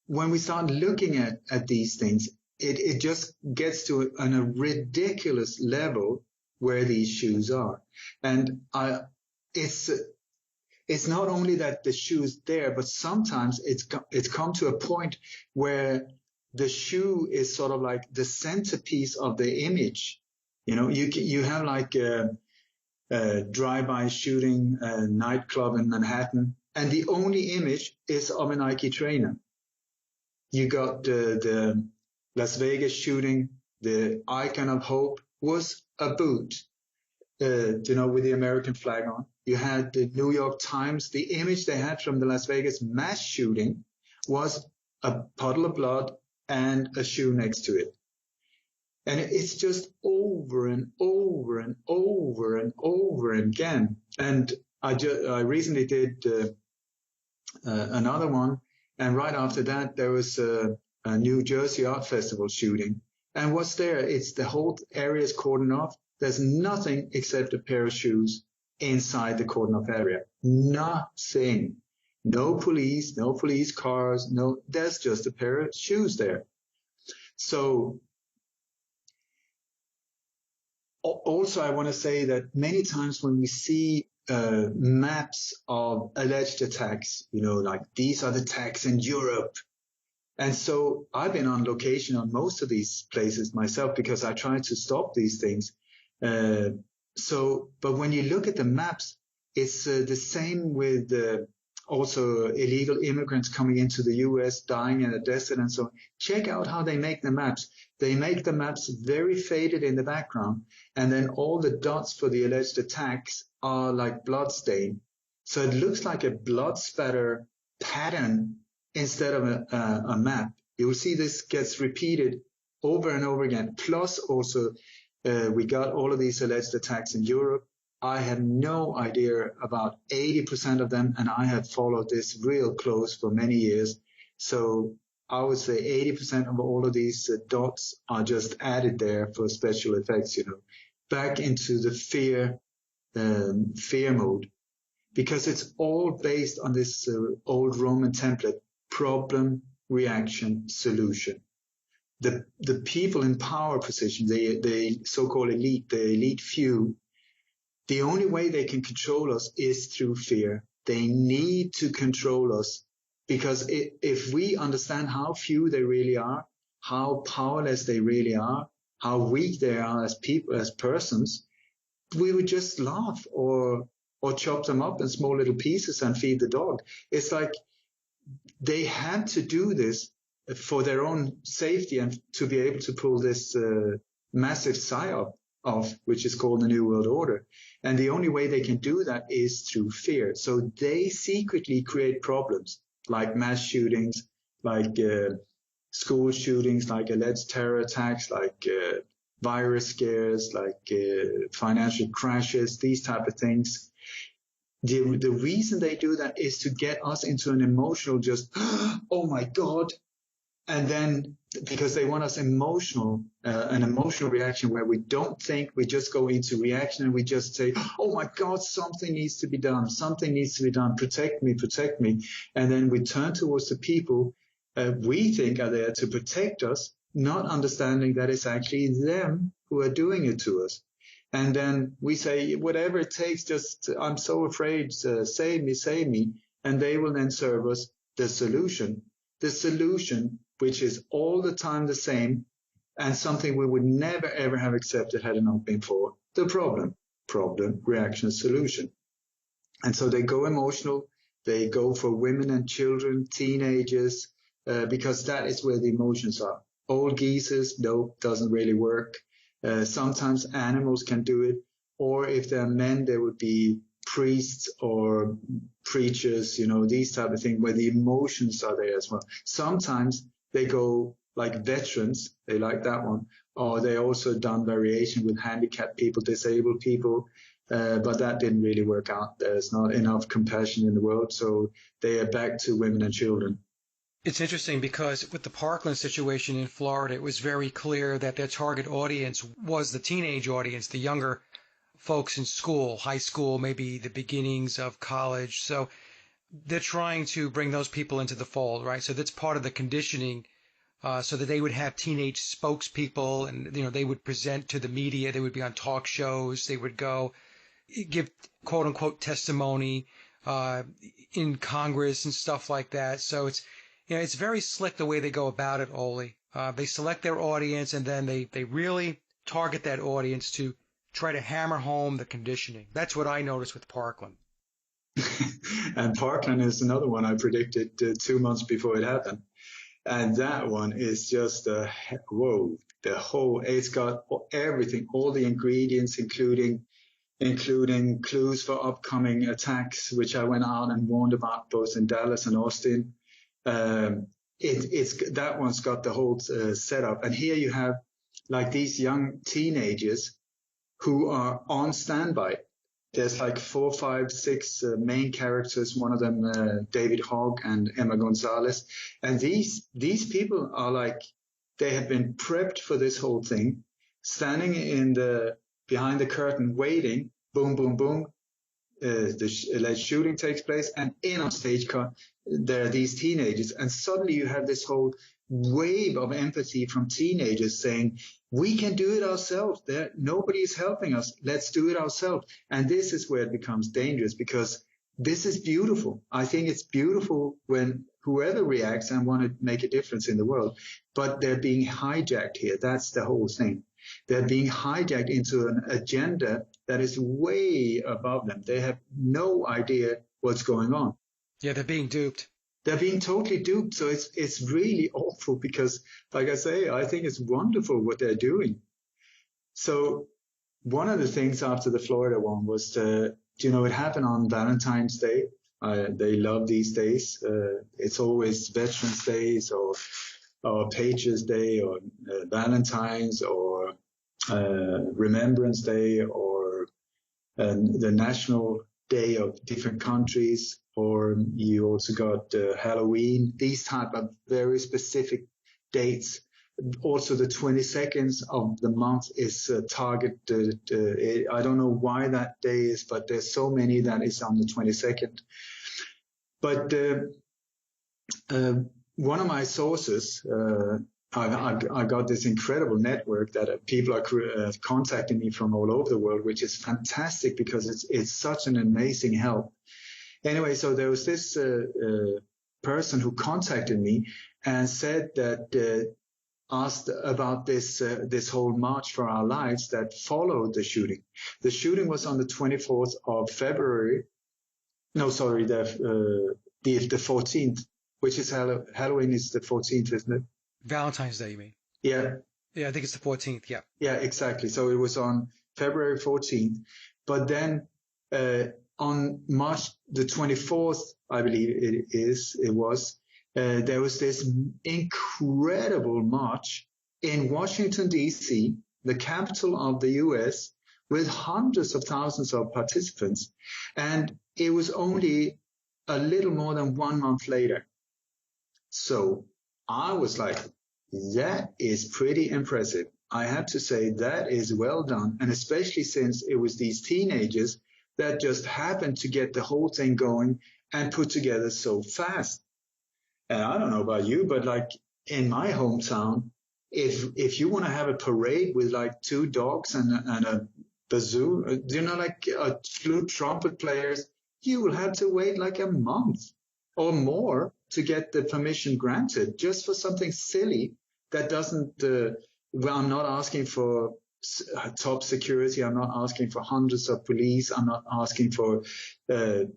when we start looking at these things, it just gets to a ridiculous level where these shoes are. And it's not only that the shoe is there, but sometimes it's come to a point where the shoe is sort of like the centerpiece of the image. You know, you have like a drive-by shooting, a nightclub in Manhattan, and the only image is of a Nike trainer. You got the Las Vegas shooting, the icon of hope was a boot, you know, with the American flag on. You had the New York Times, the image they had from the Las Vegas mass shooting was a puddle of blood and a shoe next to it. And it's just over and over and over and over again. And I recently did another one. And right after that, there was a New Jersey Art Festival shooting. And what's there? It's the whole area is cordoned off. There's nothing except a pair of shoes inside the cordoned off area. Nothing. No police cars. No, there's just a pair of shoes there. So also, I want to say that many times when we see maps of alleged attacks, you know, like these are the attacks in Europe. And so I've been on location on most of these places myself because I try to stop these things. But when you look at the maps, it's the same with also illegal immigrants coming into the U.S., dying in the desert and so on. Check out how they make the maps. They make the maps very faded in the background, and then all the dots for the alleged attacks are like blood stain. So it looks like a blood spatter pattern instead of a map. You will see this gets repeated over and over again. Plus also, we got all of these alleged attacks in Europe. I have no idea about 80% of them, and I have followed this real close for many years. So I would say 80% of all of these dots are just added there for special effects, you know, back into the fear mode, because it's all based on this old Roman template: problem, reaction, solution. The people in power positions, the so-called elite, the elite few, the only way they can control us is through fear. They need to control us, because if we understand how few they really are, how powerless they really are, how weak they are as people, as persons, we would just laugh or chop them up in small little pieces and feed the dog. It's like they had to do this for their own safety and to be able to pull this massive psyop off, which is called the New World Order. And the only way they can do that is through fear. So they secretly create problems like mass shootings, like school shootings, like alleged terror attacks, like virus scares, like financial crashes, these type of things. The reason they do that is to get us into an emotional just, oh my God. And then because they want us emotional, an emotional reaction where we don't think, we just go into reaction and we just say, oh my God, something needs to be done. Something needs to be done. Protect me, protect me. And then we turn towards the people we think are there to protect us, not understanding that it's actually them who are doing it to us. And then we say, whatever it takes, just, I'm so afraid, save me. And they will then serve us the solution, which is all the time the same, and something we would never, ever have accepted had it not been for the problem, reaction, solution. And so they go emotional, they go for women and children, teenagers, because that is where the emotions are. Old geezers, no, doesn't really work. Sometimes animals can do it, or if they're men, there would be priests or preachers, you know, these type of things where the emotions are there as well. Sometimes they go like veterans, they like that one, or they also done variation with handicapped people, disabled people, but that didn't really work out. There's not enough compassion in the world, so they are back to women and children. It's interesting because with the Parkland situation in Florida, it was very clear that their target audience was the teenage audience, the younger folks in school, high school, maybe the beginnings of college. So they're trying to bring those people into the fold, right? So that's part of the conditioning, so that they would have teenage spokespeople, and they would present to the media. They would be on talk shows. They would go give quote unquote testimony in Congress and stuff like that. So it's very slick the way they go about it, Oli. They select their audience, and then they really target that audience to try to hammer home the conditioning. That's what I noticed with Parkland. And Parkland is another one I predicted 2 months before it happened. And that one is just whoa, it's got everything, all the ingredients, including clues for upcoming attacks, which I went out and warned about both in Dallas and Austin. It's that one's got the whole setup. And here you have like these young teenagers who are on standby. There's like 4, 5, 6 main characters. One of them, David Hogg and Emma Gonzalez. And these people are like, they have been prepped for this whole thing, standing behind the curtain, waiting. Boom, boom, boom. The alleged shooting takes place, and in on stage there are these teenagers, and suddenly you have this whole wave of empathy from teenagers saying, we can do it ourselves. Nobody is helping us. Let's do it ourselves. And this is where it becomes dangerous, because this is beautiful. I think it's beautiful when whoever reacts and want to make a difference in the world, but they're being hijacked here. That's the whole thing. They're being hijacked into an agenda that is way above them. They have no idea what's going on. Yeah, they're being duped. They're being totally duped. So it's really awful, because, like I say, I think it's wonderful what they're doing. So one of the things after the Florida one was, it happened on Valentine's Day. They love these days. It's always Veterans Days or Patriots Day or Valentine's or Remembrance Day or the National Day of different countries, or you also got Halloween, these type of very specific dates. Also, the 22nd of the month is targeted. I don't know why that day is, but there's so many that is on the 22nd. But one of my sources, I got this incredible network that people are contacting me from all over the world, which is fantastic because it's such an amazing help. Anyway, so there was this person who contacted me and said that asked about this whole March for Our Lives that followed the shooting. The shooting was on the 24th of February. No, sorry, the 14th, which is Halloween is the 14th, isn't it? Valentine's Day, you mean? Yeah. Yeah, I think it's the 14th, yeah. Yeah, exactly. So it was on February 14th. But then on March the 24th, I believe it was, there was this incredible march in Washington, D.C., the capital of the U.S., with hundreds of thousands of participants. And it was only a little more than 1 month later. So I was like, that is pretty impressive. I have to say that is well done. And especially since it was these teenagers that just happened to get the whole thing going and put together so fast. And I don't know about you, but like in my hometown, if you want to have a parade with like 2 dogs and a bazoo, like flute trumpet players, you will have to wait like a month or more to get the permission granted just for something silly that doesn't, I'm not asking for top security. I'm not asking for hundreds of police. I'm not asking for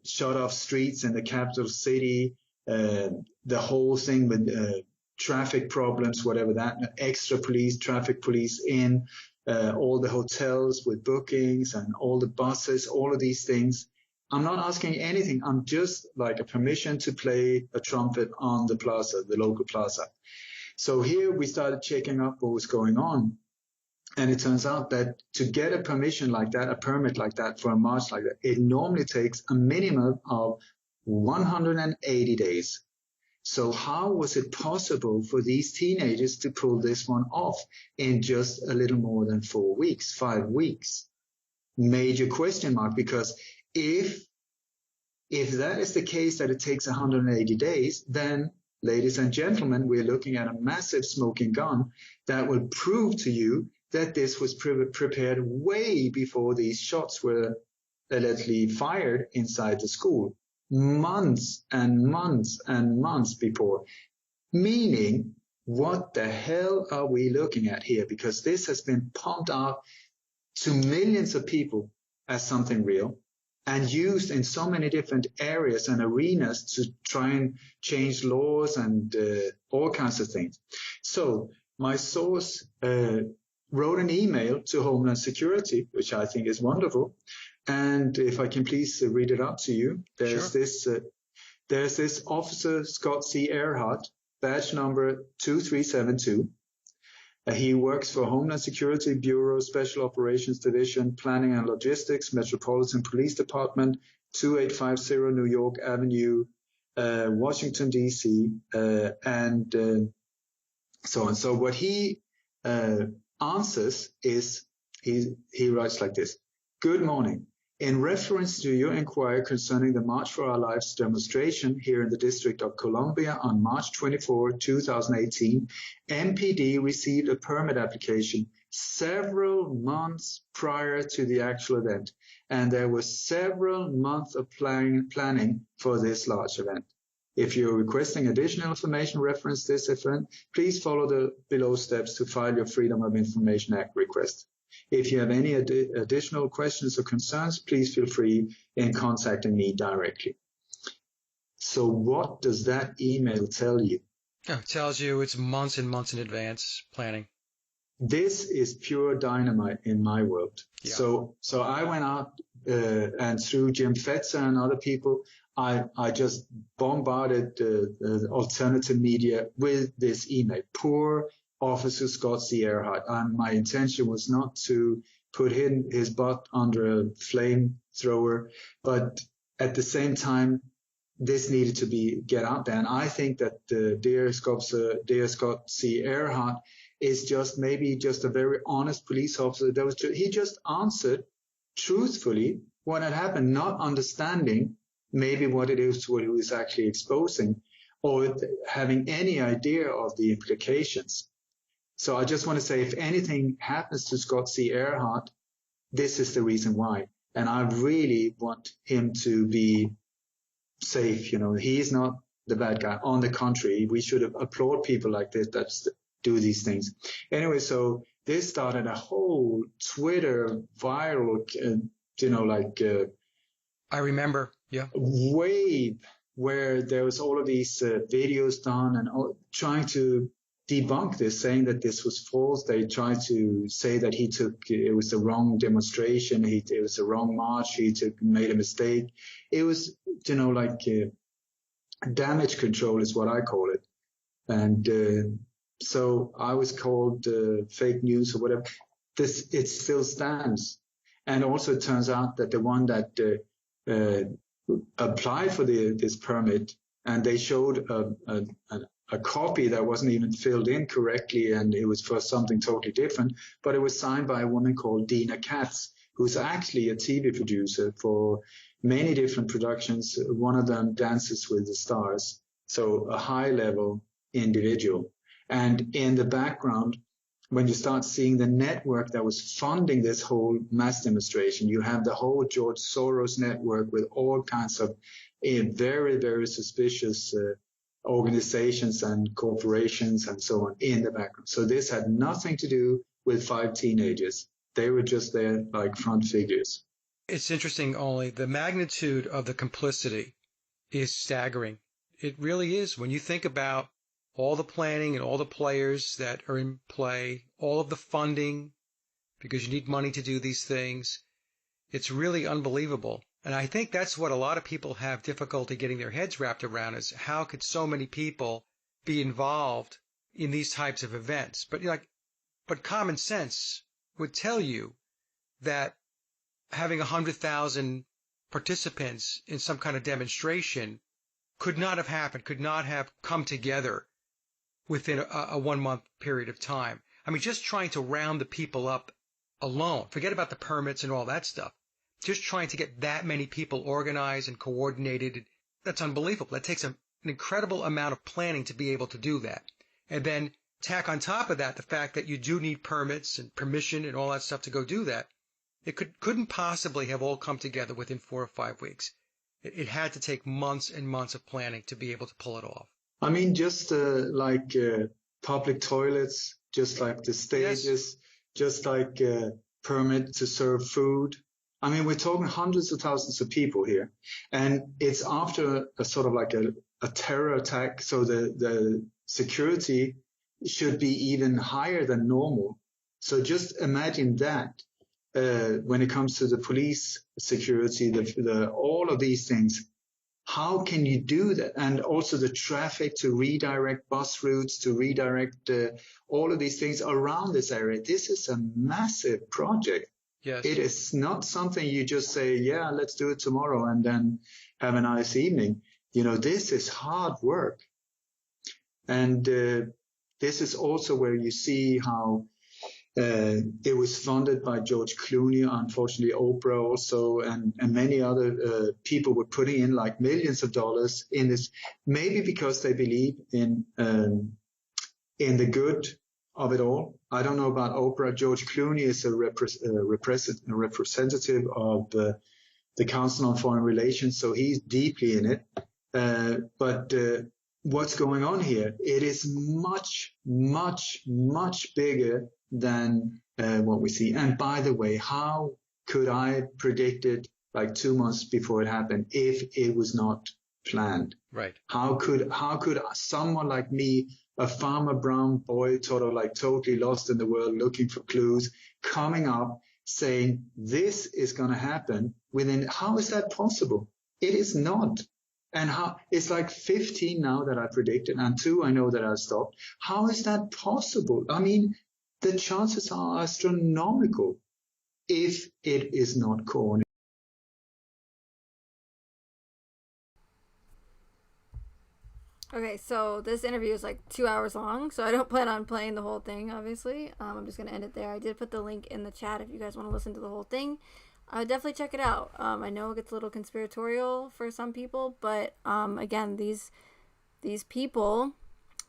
shut off streets in the capital city, the whole thing with traffic problems, whatever that, extra police, traffic police in all the hotels with bookings and all the buses, all of these things. I'm not asking anything. I'm just like a permission to play a trumpet on the plaza, the local plaza. So here we started checking up what was going on. And it turns out that to get a permission like that, a permit like that for a march like that, it normally takes a minimum of 180 days. So how was it possible for these teenagers to pull this one off in just a little more than 4 weeks, 5 weeks? Major question mark, because if If that is the case, that it takes 180 days, then, ladies and gentlemen, we're looking at a massive smoking gun that will prove to you that this was prepared way before these shots were allegedly fired inside the school. Months and months and months before. Meaning, what the hell are we looking at here? Because this has been pumped out to millions of people as something real and used in so many different areas and arenas to try and change laws and all kinds of things. So my source wrote an email to Homeland Security, which I think is wonderful. And if I can please read it out to you, there's this Officer Scott C. Earhart, badge number 2372. He works for Homeland Security Bureau, Special Operations Division, Planning and Logistics, Metropolitan Police Department, 2850 New York Avenue, Washington, D.C., and so on. So what he answers is, he writes like this. Good morning. In reference to your inquiry concerning the March for Our Lives demonstration here in the District of Columbia on March 24, 2018, MPD received a permit application several months prior to the actual event, and there were several months of planning for this large event. If you're requesting additional information reference this event, please follow the below steps to file your Freedom of Information Act request. If you have any additional questions or concerns, please feel free in contacting me directly. So what does that email tell you? It tells you it's months and months in advance planning. This is pure dynamite in my world. Yeah. So I went out and through Jim Fetzer and other people, I just bombarded the alternative media with this email. Poor Officer Scott C. Earhart. My intention was not to put his butt under a flamethrower, but at the same time, this needed to get out there. And I think that dear Scott C. Earhart is maybe just a very honest police officer. He just answered truthfully what had happened, not understanding maybe what it is, what he was actually exposing, or having any idea of the implications. So I just want to say, if anything happens to Scott C. Earhart, this is the reason why. And I really want him to be safe. You know, he is not the bad guy. On the contrary, we should applaud people like this that do these things. Anyway, so this started a whole Twitter viral, I remember, yeah, wave where there was all of these videos done and trying to debunk this, saying that this was false. They tried to say that it was the wrong demonstration, it was the wrong march, made a mistake. It was, damage control is what I call it. And so I was called fake news or whatever. It still stands. And also it turns out that the one that applied for this permit, and they showed a copy that wasn't even filled in correctly, and it was for something totally different, but it was signed by a woman called Dina Katz, who's actually a TV producer for many different productions. One of them, Dances with the Stars, so a high-level individual. And in the background, when you start seeing the network that was funding this whole mass demonstration, you have the whole George Soros network with all kinds of very, very suspicious organizations and corporations and so on in the background. So this had nothing to do with 5 teenagers. They were just there like front figures. It's interesting, only the magnitude of the complicity is staggering. It really is. When you think about all the planning and all the players that are in play, all of the funding, because you need money to do these things, it's really unbelievable. And I think that's what a lot of people have difficulty getting their heads wrapped around, is how could so many people be involved in these types of events? But common sense would tell you that having 100,000 participants in some kind of demonstration could not have happened, could not have come together within a 1 month period of time. I mean, just trying to round the people up alone, forget about the permits and all that stuff. just trying to get that many people organized and coordinated, that's unbelievable. That takes an incredible amount of planning to be able to do that. And then tack on top of that the fact that you do need permits and permission and all that stuff to go do that. It couldn't possibly have all come together within 4 or 5 weeks. It had to take months and months of planning to be able to pull it off. I mean, just like public toilets, just like the stages, yes. Just like permit to serve food. I mean, we're talking hundreds of thousands of people here. And it's after a sort of like a terror attack. So the security should be even higher than normal. So just imagine that. When it comes to the police security, all of these things, how can you do that? And also the traffic to redirect bus routes, to redirect all of these things around this area. This is a massive project. Yes. It is not something you just say, yeah, let's do it tomorrow and then have a nice evening. You know, this is hard work. And this is also where you see how it was funded by George Clooney, unfortunately Oprah also, and many other people were putting in like millions of dollars in this, maybe because they believe in the good of it all. I don't know about Oprah. George Clooney is a representative of the Council on Foreign Relations, so he's deeply in it. But what's going on here? It is much, much, much bigger than what we see. And by the way, how could I predict it like 2 months before it happened if it was not planned? Right. How could someone like me, a farmer brown boy, sort of like totally lost in the world, looking for clues, coming up saying this is going to happen within? How is that possible? It is not. And how it's like 15 now that I predicted, and 2 I know that I stopped. How is that possible? I mean, the chances are astronomical if it is not coordinated. Okay, so this interview is like 2 hours long, so I don't plan on playing the whole thing, obviously. I'm just going to end it there. I did put the link in the chat if you guys want to listen to the whole thing. I would definitely check it out. I know it gets a little conspiratorial for some people, but again, these people,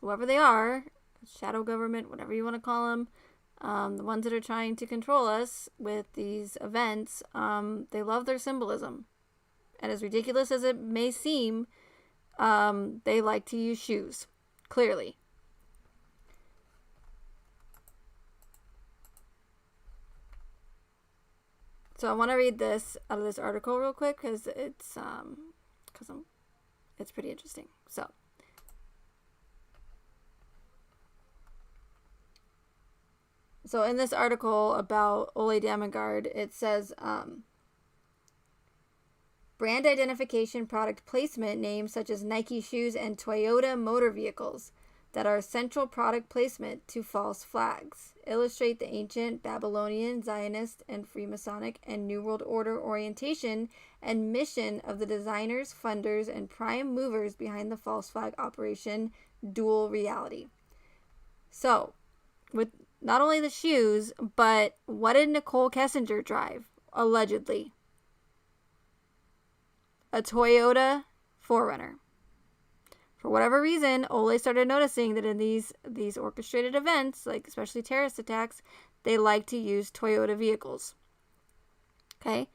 whoever they are, shadow government, whatever you want to call them, the ones that are trying to control us with these events, they love their symbolism. And as ridiculous as it may seem, they like to use shoes, clearly. So I want to read this out of this article real quick because it's pretty interesting. So in this article about Ole Damengard, it says brand identification, product placement names such as Nike shoes and Toyota motor vehicles that are central product placement to false flags illustrate the ancient Babylonian, Zionist, and Freemasonic and New World Order orientation and mission of the designers, funders, and prime movers behind the false flag operation Dual Reality. So, with not only the shoes, but what did Nicole Kessinger drive, allegedly? A Toyota 4Runner. For whatever reason, Ole started noticing that in these orchestrated events, like especially terrorist attacks, they like to use Toyota vehicles. Okay?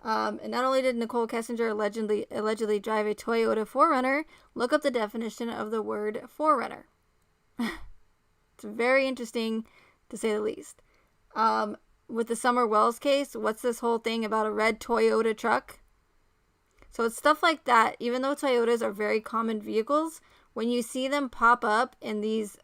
And not only did Nicole Kessinger allegedly drive a Toyota 4Runner, look up the definition of the word 4Runner. It's very interesting, to say the least. With the Summer Wells case, what's this whole thing about a red Toyota truck? So it's stuff like that. Even though Toyotas are very common vehicles, when you see them pop up in these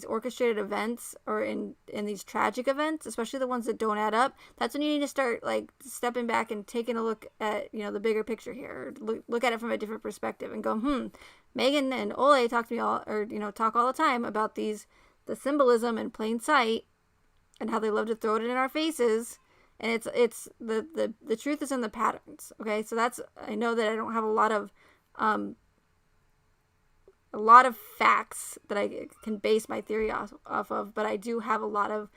orchestrated events or in these tragic events, especially the ones that don't add up, that's when you need to start like stepping back and taking a look at, the bigger picture here. Look at it from a different perspective and go, Megan and Ole talk to me talk all the time about the symbolism in plain sight and how they love to throw it in our faces. And it's the truth is in the patterns. Okay, so I know that I don't have a lot of facts that I can base my theory off of, but I do have a lot of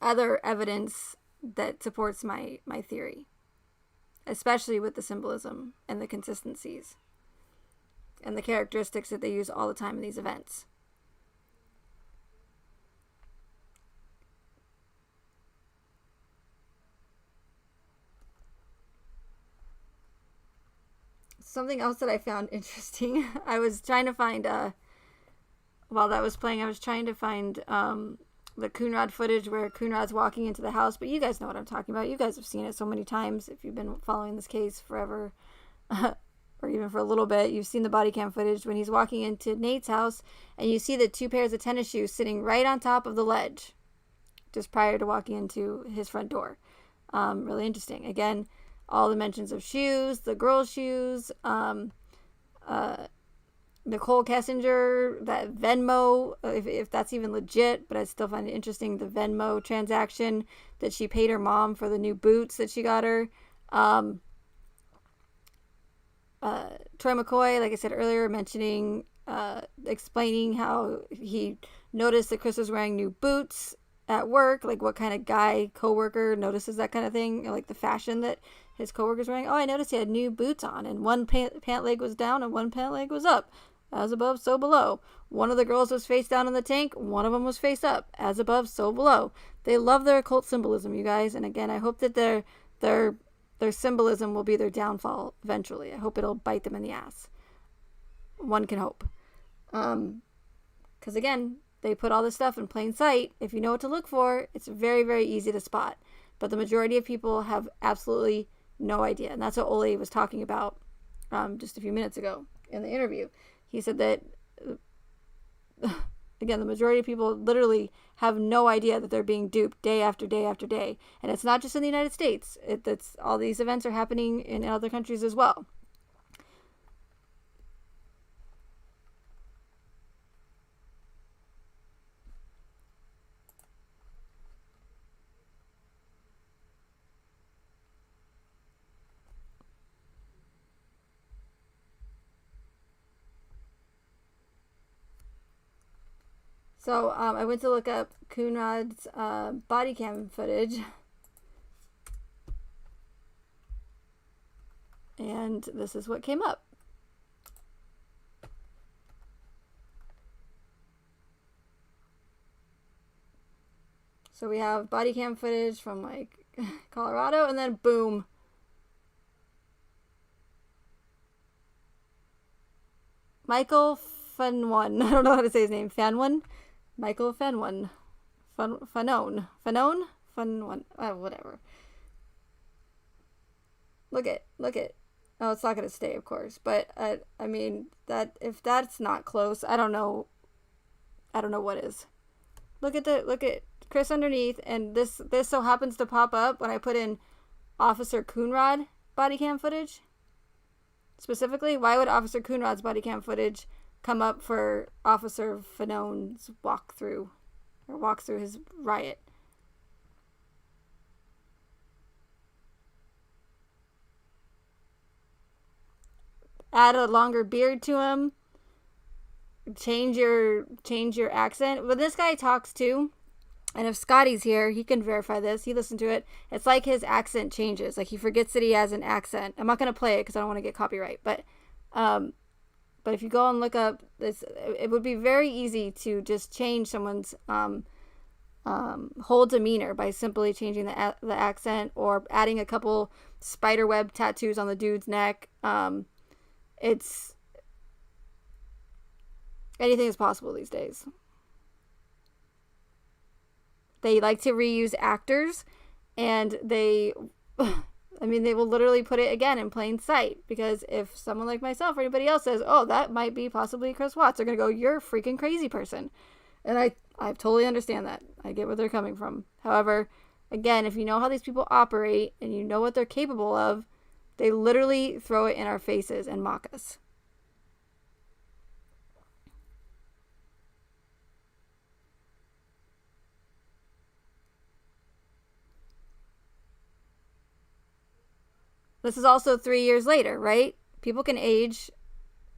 other evidence that supports my theory, especially with the symbolism and the consistencies and the characteristics that they use all the time in these events. Something else that I found interesting, I was trying to find, while that was playing, I was trying to find the Coonrod footage where Coonrod's walking into the house, but you guys know what I'm talking about. You guys have seen it so many times if you've been following this case forever, or even for a little bit. You've seen the body cam footage when he's walking into Nate's house, and you see the 2 pairs of tennis shoes sitting right on top of the ledge, just prior to walking into his front door. Really interesting. Again, all the mentions of shoes, the girl's shoes, Nicole Kessinger, that Venmo, if that's even legit, but I still find it interesting, the Venmo transaction that she paid her mom for the new boots that she got her. Troy McCoy, like I said earlier, mentioning, explaining how he noticed that Chris was wearing new boots at work, like what kind of guy coworker notices that kind of thing, like the fashion that his coworker's wearing. Oh, I noticed he had new boots on, and one pant leg was down and one pant leg was up. As above, so below. One of the girls was face down in the tank. One of them was face up. As above, so below. They love their occult symbolism, you guys. And again, I hope that their symbolism will be their downfall eventually. I hope it'll bite them in the ass. One can hope. Because again, they put all this stuff in plain sight. If you know what to look for, it's very, very easy to spot. But the majority of people have absolutely no idea. And that's what Ole was talking about just a few minutes ago in the interview. He said that, again, the majority of people literally have no idea that they're being duped day after day after day. And it's not just in the United States. It's all these events are happening in other countries as well. So I went to look up Coonrod's body cam footage, and this is what came up. So we have body cam footage from like Colorado, and then boom. Michael Fanone. I don't know how to say his name. Fanone? Michael Fanone. Fanone. Whatever. Look it. Oh, it's not going to stay, of course. But, I mean, that if that's not close, I don't know what is. Look at Chris underneath, and this so happens to pop up when I put in Officer Coonrod body cam footage. Specifically, why would Officer Coonrod's body cam footage come up for Officer Fanone's walk through his riot? Add a longer beard to him. Change your accent. When this guy talks too, and if Scotty's here, he can verify this. He listened to it. It's like his accent changes. Like he forgets that he has an accent. I'm not gonna play it because I don't want to get copyright. But if you go and look up this, it would be very easy to just change someone's whole demeanor by simply changing the accent or adding a couple spiderweb tattoos on the dude's neck. It's anything is possible these days. They like to reuse actors, and they will literally put it again in plain sight, because if someone like myself or anybody else says, oh, that might be possibly Chris Watts, they're going to go, you're a freaking crazy person. And I totally understand that. I get where they're coming from. However, again, if you know how these people operate and you know what they're capable of, they literally throw it in our faces and mock us. This is also 3 years later, right? People can age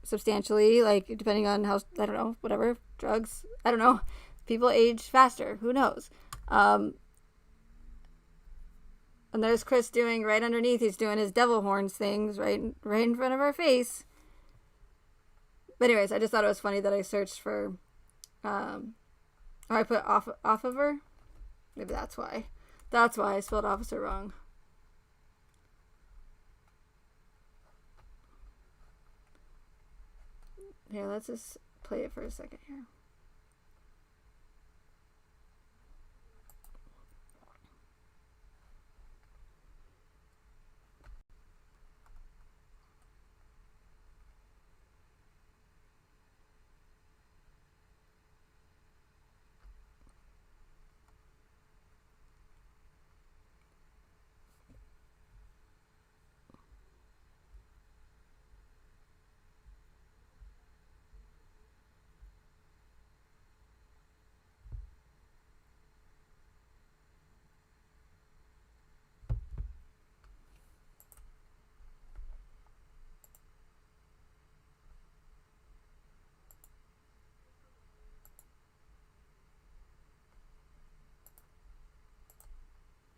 substantially, like depending on how, I don't know, whatever, drugs, I don't know. People age faster. Who knows? And there's Chris doing right underneath. He's doing his devil horns things right in front of our face. But anyways, I just thought it was funny that I searched for, or I put off of her. Maybe that's why. That's why I spelled officer wrong. Here, let's just play it for a second here.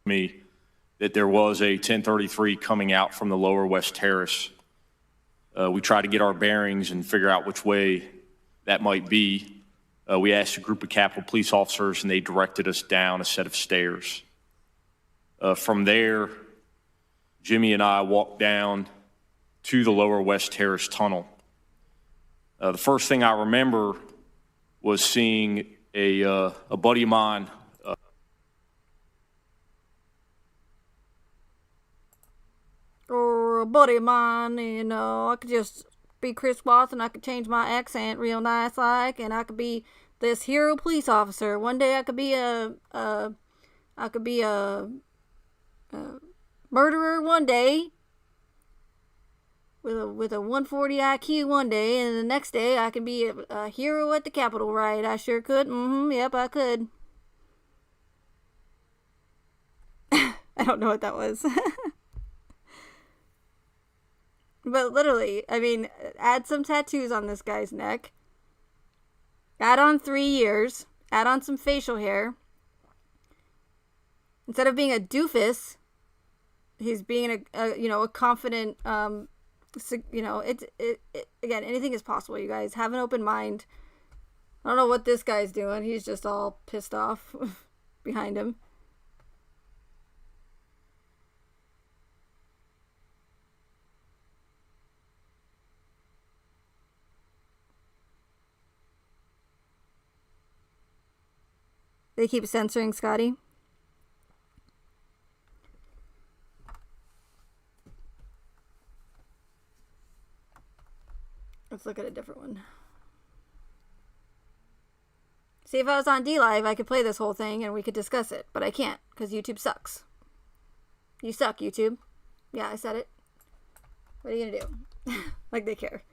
Me that there was a 1033 coming out from the lower West Terrace. We tried to get our bearings and figure out which way that might be. We asked a group of Capitol police officers and they directed us down a set of stairs. From there, Jimmy and I walked down to the lower West Terrace tunnel. The first thing I remember was seeing a buddy of mine or a buddy of mine, you know, I could just be Chris Watson. I could change my accent real nice like, and I could be this hero police officer. One day I could be a murderer one day with a 140 IQ one day, and the next day I could be a hero at the Capitol riot. I sure could. Yep, I could. I don't know what that was. But literally, I mean, add some tattoos on this guy's neck. Add on 3 years. Add on some facial hair. Instead of being a doofus, he's being a confident, again, anything is possible, you guys. Have an open mind. I don't know what this guy's doing. He's just all pissed off behind him. They keep censoring Scotty. Let's look at a different one. See, if I was on DLive, I could play this whole thing and we could discuss it. But I can't, because YouTube sucks. You suck, YouTube. Yeah, I said it. What are you going to do? Like they care.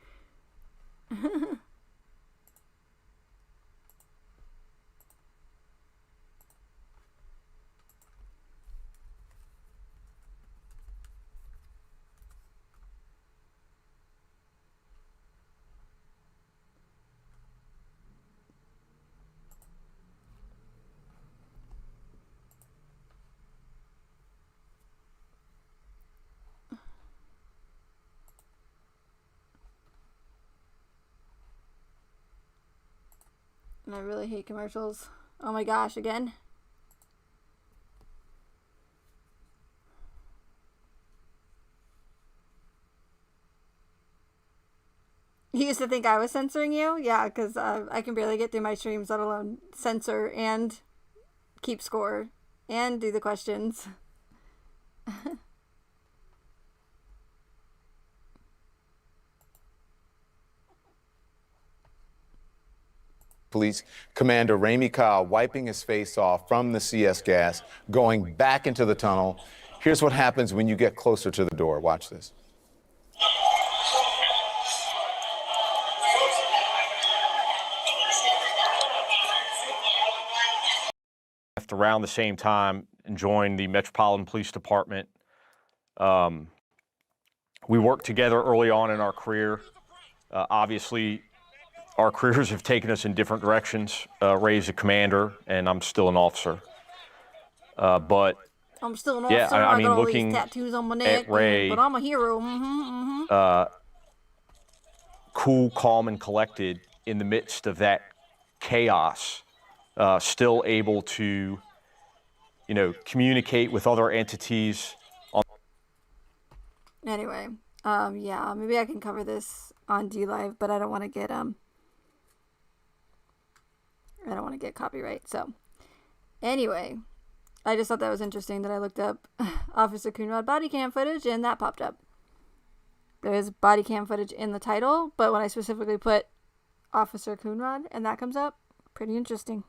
And I really hate commercials. Oh my gosh, again? You used to think I was censoring you? Yeah, because I can barely get through my streams, let alone censor and keep score and do the questions. Police Commander Ramey Kyle wiping his face off from the CS gas, going back into the tunnel. Here's what happens when you get closer to the door. Watch this. left around the same time and joined the Metropolitan Police Department. We worked together early on in our career. Obviously, our careers have taken us in different directions. Ray's a commander, and I'm still an officer. But I'm still an Yeah, officer. I I mean, got all these looking tattoos on my neck, at Ray, but I'm a hero. cool, calm, and collected in the midst of that chaos, still able to, communicate with other entities. Anyway, yeah, maybe I can cover this on D Live, but I don't want to get copyright. So, anyway, I just thought that was interesting that I looked up Officer Coonrod body cam footage and that popped up. There is body cam footage in the title, but when I specifically put Officer Coonrod and that comes up, pretty interesting.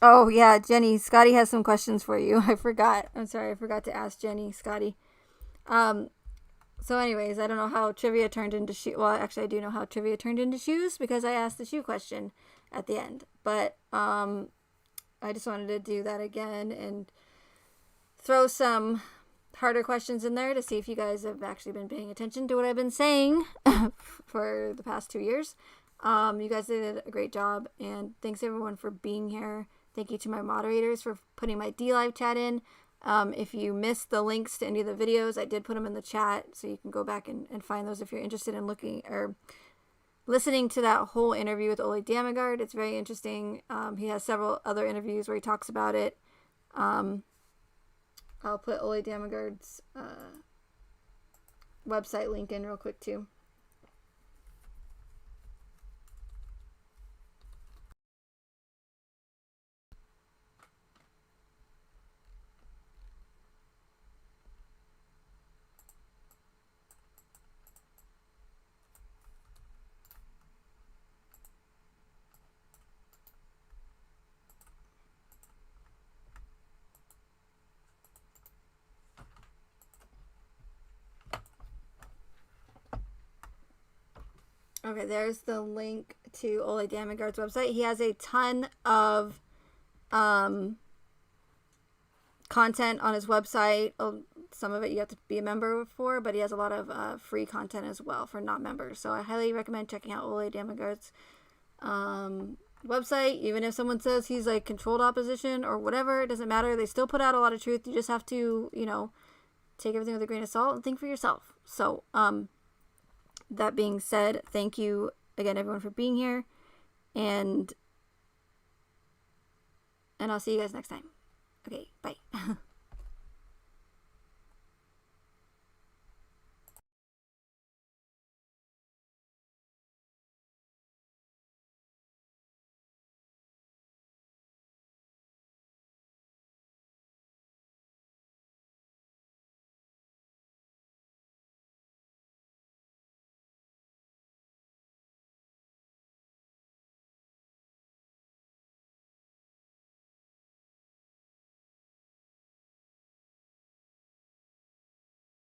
Oh, yeah, Jenny, Scotty has some questions for you. I forgot. I'm sorry, I forgot to ask Jenny, Scotty. So anyways, I don't know how trivia turned into shoes. Well, actually, I do know how trivia turned into shoes because I asked the shoe question at the end. But I just wanted to do that again and throw some harder questions in there to see if you guys have actually been paying attention to what I've been saying for the past 2 years. You guys did a great job, and thanks everyone for being here. Thank you to my moderators for putting my D Live chat in. If you missed the links to any of the videos, I did put them in the chat, so you can go back and find those if you're interested in looking or listening to that whole interview with Ole Damigard. It's very interesting. He has several other interviews where he talks about it. I'll put Ole Damigard's website link in real quick too. Okay, there's the link to Ole Damigard's website. He has a ton of content on his website. Some of it you have to be a member for, but he has a lot of free content as well for non-members. So I highly recommend checking out Ole Damigard's website. Even if someone says he's like controlled opposition or whatever, it doesn't matter. They still put out a lot of truth. You just have to, take everything with a grain of salt and think for yourself. So, that being said, thank you again, everyone, for being here, and I'll see you guys next time. Okay, bye.